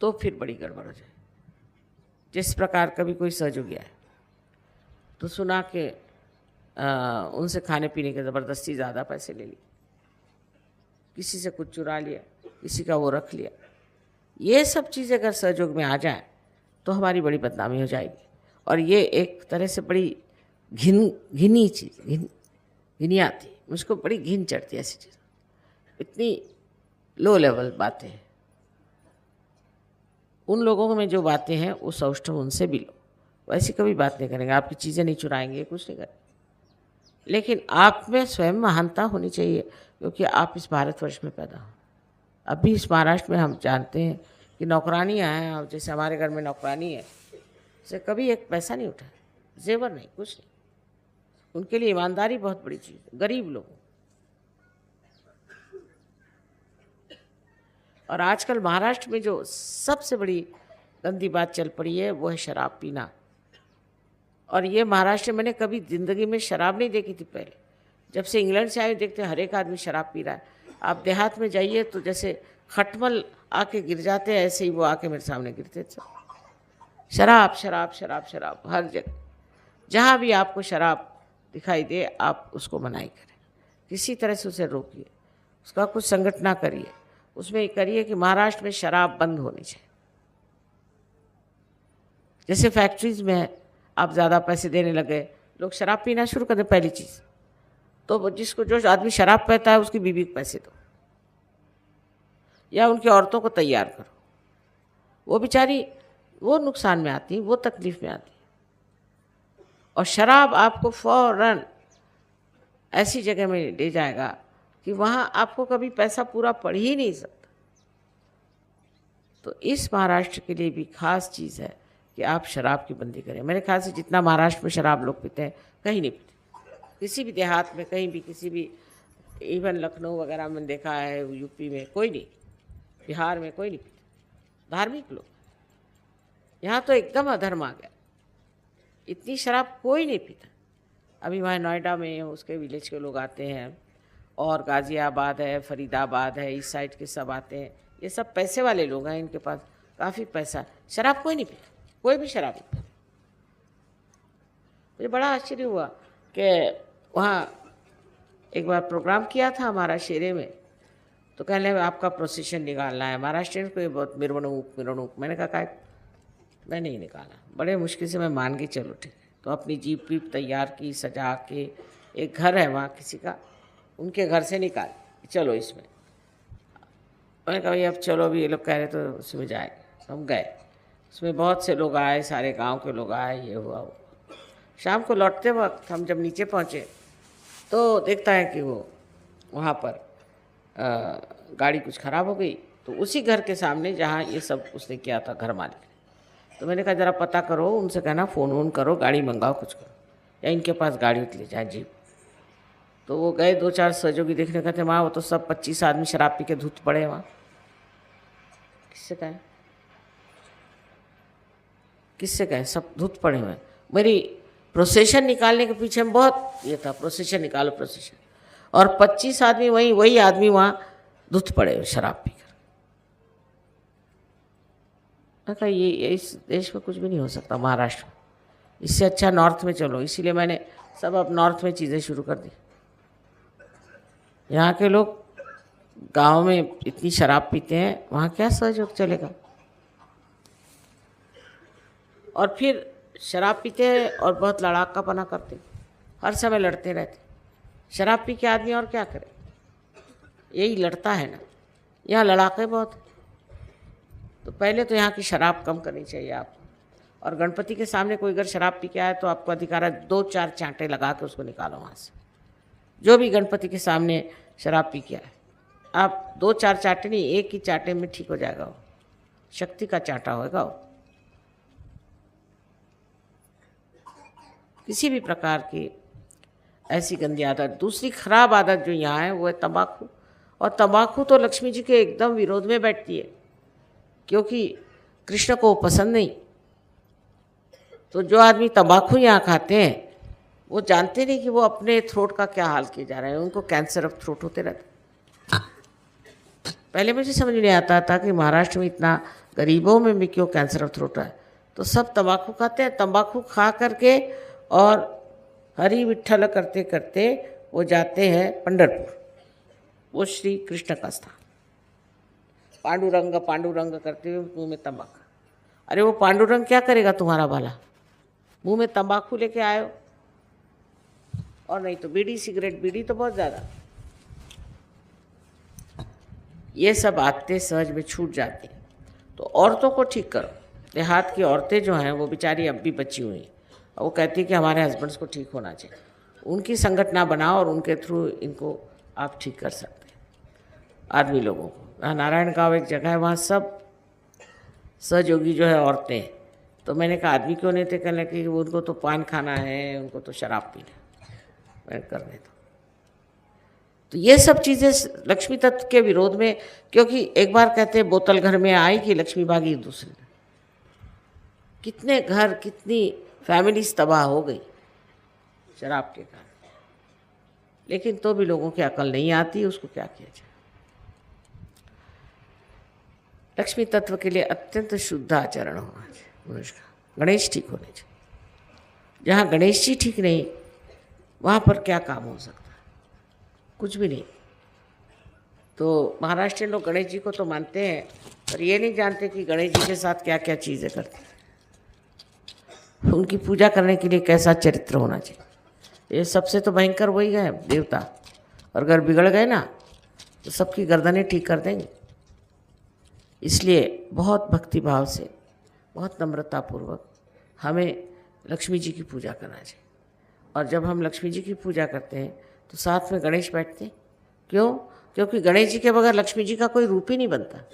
[SPEAKER 1] तो फिर बड़ी गड़बड़ हो जाए। जिस प्रकार कभी कोई सहयोग गया है तो सुना के उनसे खाने पीने के ज़बरदस्ती ज़्यादा पैसे ले लिए, किसी से कुछ चुरा लिया, किसी का वो रख लिया। ये सब चीज़ें अगर सहयोग में आ जाए तो हमारी बड़ी बदनामी हो जाएगी। और ये एक तरह से बड़ी घिनी चीज़, घिनी आती, मुझको बड़ी घिन चढ़ती है ऐसी चीज़। इतनी लो लेवल बातें, उन लोगों में जो बातें हैं वो सौष्ठव उनसे भी लो। वैसी कभी बात नहीं करेंगे, आपकी चीज़ें नहीं चुराएंगे, कुछ नहीं करेंगे। लेकिन आप में स्वयं महानता होनी चाहिए, क्योंकि आप इस भारतवर्ष में पैदा हो। अभी इस महाराष्ट्र में हम जानते हैं कि नौकरानियाँ हैं, और जैसे हमारे घर में नौकरानी है, से कभी एक पैसा नहीं उठा, जेवर नहीं, कुछ नहीं। उनके लिए ईमानदारी बहुत बड़ी चीज़ है, गरीब लोग। और आजकल महाराष्ट्र में जो सबसे बड़ी गंदी बात चल पड़ी है वो है शराब पीना। और ये महाराष्ट्र में मैंने कभी ज़िंदगी में शराब नहीं देखी थी पहले। जब से इंग्लैंड से आए देखते हर एक आदमी शराब पी रहा है। आप देहात में जाइए तो जैसे खटमल आके गिर जाते हैं, ऐसे ही वो आके मेरे सामने गिरते थे। शराब शराब शराब शराब हर जगह, जहाँ भी आपको शराब दिखाई दे आप उसको मनाही करें, किसी तरह से उसे रोकिए, उसका कुछ संगठन ना करिए। उसमें करिए कि महाराष्ट्र में शराब बंद होनी चाहिए। जैसे फैक्ट्रीज में आप ज़्यादा पैसे देने लगे, लोग शराब पीना शुरू कर दें। पहली चीज़ तो जिसको जो आदमी शराब पीता है उसकी बीवी को पैसे दो, या उनकी औरतों को तैयार करो। वो बेचारी वो नुकसान में आती, वो तकलीफ में आती। और शराब आपको फौरन ऐसी जगह में ले जाएगा कि वहाँ आपको कभी पैसा पूरा पड़ ही नहीं सकता। तो इस महाराष्ट्र के लिए भी खास चीज़ है कि आप शराब की बंदी करें। मेरे ख्याल से जितना महाराष्ट्र में शराब लोग पीते हैं कहीं नहीं पीते, किसी भी देहात में कहीं भी, किसी भी, इवन लखनऊ वगैरह में देखा है, यूपी में कोई नहीं, बिहार में कोई नहीं पीते, धार्मिक लोग। यहाँ तो एकदम अधर्म आ गया, इतनी शराब कोई नहीं पीता। अभी वहाँ नोएडा में उसके विलेज के लोग आते हैं, और गाज़ियाबाद है, फरीदाबाद है, इस साइड के सब आते हैं। ये सब पैसे वाले लोग हैं, इनके पास काफ़ी पैसा। शराब कोई नहीं पीता, कोई भी शराब नहीं पीता। मुझे बड़ा आश्चर्य हुआ कि वहाँ एक बार प्रोग्राम किया था हमारा शेरे में, तो कहने लगे आपका प्रोसेशन निकालना है महाराष्ट्र को, ये बहुत मिरवणूक। मैंने कहा मैं नहीं निकाला, बड़े मुश्किल से मैं मान के चलो ठीक है। तो अपनी जीप वीप तैयार की, सजा के, एक घर है वहाँ किसी का, उनके घर से निकाल, चलो इसमें। मैंने कहा भाई अब चलो, भी ये लोग कह रहे तो उसमें जाएंगे। हम गए, उसमें बहुत से लोग आए, सारे गांव के लोग आए, ये हुआ वो। शाम को लौटते वक्त हम जब नीचे पहुँचे तो देखता है कि वो वहाँ पर गाड़ी कुछ ख़राब हो गई। तो उसी घर के सामने जहाँ ये सब उसने किया था घर मालिक। तो मैंने कहा ज़रा पता करो, उनसे कहना फ़ोन वोन करो, गाड़ी मंगाओ, कुछ करो, या इनके पास गाड़ी ले जाए जीप। तो वो गए, 2-4 सहयोगी देखने कहते वहाँ वो तो सब 25 आदमी शराब पी के धुत पड़े वहाँ। किससे कहें, सब धुत पड़े हुए। मेरी प्रोसेशन निकालने के पीछे में बहुत ये था, प्रोसेशन निकालो प्रोसेशन, और 25 आदमी वही आदमी वहाँ धुत पड़े हुए शराब पीकर। मैं कहा ये इस देश में कुछ भी नहीं हो सकता महाराष्ट्र में, इससे अच्छा नॉर्थ में चलो। इसीलिए मैंने सब अब नॉर्थ में चीज़ें शुरू कर दी। यहाँ के लोग गांव में इतनी शराब पीते हैं, वहाँ क्या सहयोग चलेगा। और फिर शराब पीते हैं और बहुत लड़ाकापना करते हैं, हर समय लड़ते रहते। शराब पी के आदमी और क्या करे, यही लड़ता है ना। यहाँ लड़ाके बहुत हैं। तो पहले तो यहाँ की शराब कम करनी चाहिए आपको। और गणपति के सामने कोई अगर शराब पी के आए तो आपको अधिकार है 2-4 चांटे लगा के उसको निकालो वहाँ से। जो भी गणपति के सामने शराब पी के आए, आप 2-4 चांटे नहीं, एक ही चांटे में ठीक हो जाएगा वो। शक्ति का चांटा होगा वो। किसी भी प्रकार की ऐसी गंदी आदत। दूसरी खराब आदत जो यहाँ है वो है तंबाकू। और तंबाकू तो लक्ष्मी जी के एकदम विरोध में बैठती है, क्योंकि कृष्ण को पसंद नहीं। तो जो आदमी तंबाकू यहाँ खाते हैं वो जानते नहीं कि वो अपने थ्रोट का क्या हाल किए जा रहे हैं। उनको कैंसर ऑफ थ्रोट होते रहते। पहले मुझे समझ नहीं आता था कि महाराष्ट्र में इतना गरीबों में भी क्यों कैंसर ऑफ थ्रोट है। तो सब तंबाकू खाते हैं, तंबाकू खा करके और हरि विठ्ठल करते करते वो जाते हैं पंढरपुर। वो श्री कृष्ण का स्थान। पांडुरंग पांडुरंग करते हुए मुंह में तंबाकू। अरे वो पांडुरंग क्या करेगा तुम्हारा भला, मुंह में तंबाकू लेके आए हो। और नहीं तो बीड़ी सिगरेट, बीड़ी तो बहुत ज़्यादा। ये सब आदतें सहज में छूट जाती हैं। तो औरतों को ठीक करो। देहात की औरतें जो हैं वो बेचारी अब भी बची हुई हैं, और वो कहती है कि हमारे हस्बैंड्स को ठीक होना चाहिए। उनकी संगठना बनाओ और उनके थ्रू इनको आप ठीक कर सकते हैं आदमी लोगों को। नारायण गाँव एक जगह है, वहाँ सब सहयोगी जो है औरतें। तो मैंने कहा आदमी क्यों नहीं थे, कहने कि उनको तो पान खाना है, उनको तो शराब पीना है। मैं करने दो। तो ये सब चीज़ें लक्ष्मी तत्व के विरोध में, क्योंकि एक बार कहते हैं बोतल घर में आई कि लक्ष्मी भागी दूसरे। कितने घर, कितनी फैमिलीज तबाह हो गई शराब के कारण। लेकिन तो भी लोगों की अकल नहीं आती, उसको क्या किया जाए। लक्ष्मी तत्व के लिए अत्यंत शुद्ध आचरण होना चाहिए मनुष्य का। गणेश ठीक होने चाहिए। जहाँ गणेश जी ठीक नहीं, वहाँ पर क्या काम हो सकता है, कुछ भी नहीं। तो महाराष्ट्र लोग गणेश जी को तो मानते हैं, पर ये नहीं जानते कि गणेश जी के साथ क्या क्या चीज़ें करते हैं। उनकी पूजा करने के लिए कैसा चरित्र होना चाहिए। ये सबसे तो भयंकर वही है देवता। और अगर बिगड़ गए ना तो सबकी गर्दनें ठीक कर देंगे। इसलिए बहुत भक्ति भाव से, बहुत नम्रतापूर्वक हमें लक्ष्मी जी की पूजा करना चाहिए। और जब हम लक्ष्मी जी की पूजा करते हैं तो साथ में गणेश बैठते हैं। क्यों? क्योंकि गणेश जी के बगैर लक्ष्मी जी का कोई रूप ही नहीं बनता।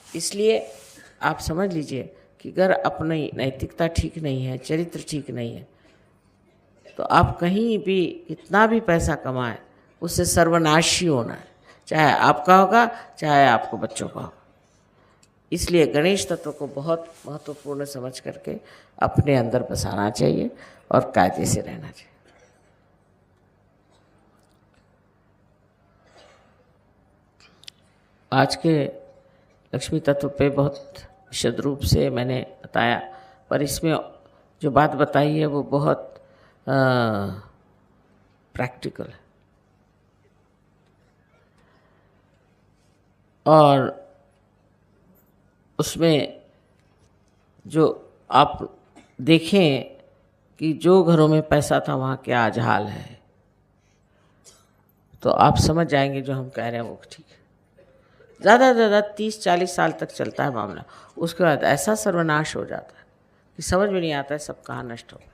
[SPEAKER 1] इसलिए आप समझ लीजिए कि अगर अपनी नैतिकता ठीक नहीं है, चरित्र ठीक नहीं है, तो आप कहीं भी कितना भी पैसा कमाएं, उससे सर्वनाशी होना है। चाहे आपका होगा, चाहे आपको बच्चों का होगा। इसलिए गणेश तत्व को बहुत महत्वपूर्ण समझ करके अपने अंदर बसाना चाहिए और कायदे से रहना चाहिए। आज के लक्ष्मी तत्व पे बहुत विशद रूप से मैंने बताया, पर इसमें जो बात बताई है वो बहुत प्रैक्टिकल है। और उसमें जो आप देखें कि जो घरों में पैसा था वहाँ क्या आज हाल है, तो आप समझ जाएंगे जो हम कह रहे हैं वो ठीक है। ज़्यादा से ज़्यादा 30-40 साल तक चलता है मामला, उसके बाद ऐसा सर्वनाश हो जाता है कि समझ में नहीं आता है सब कहाँ नष्ट हो गया।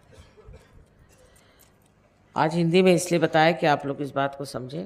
[SPEAKER 1] आज हिंदी में इसलिए बताया कि आप लोग इस बात को समझें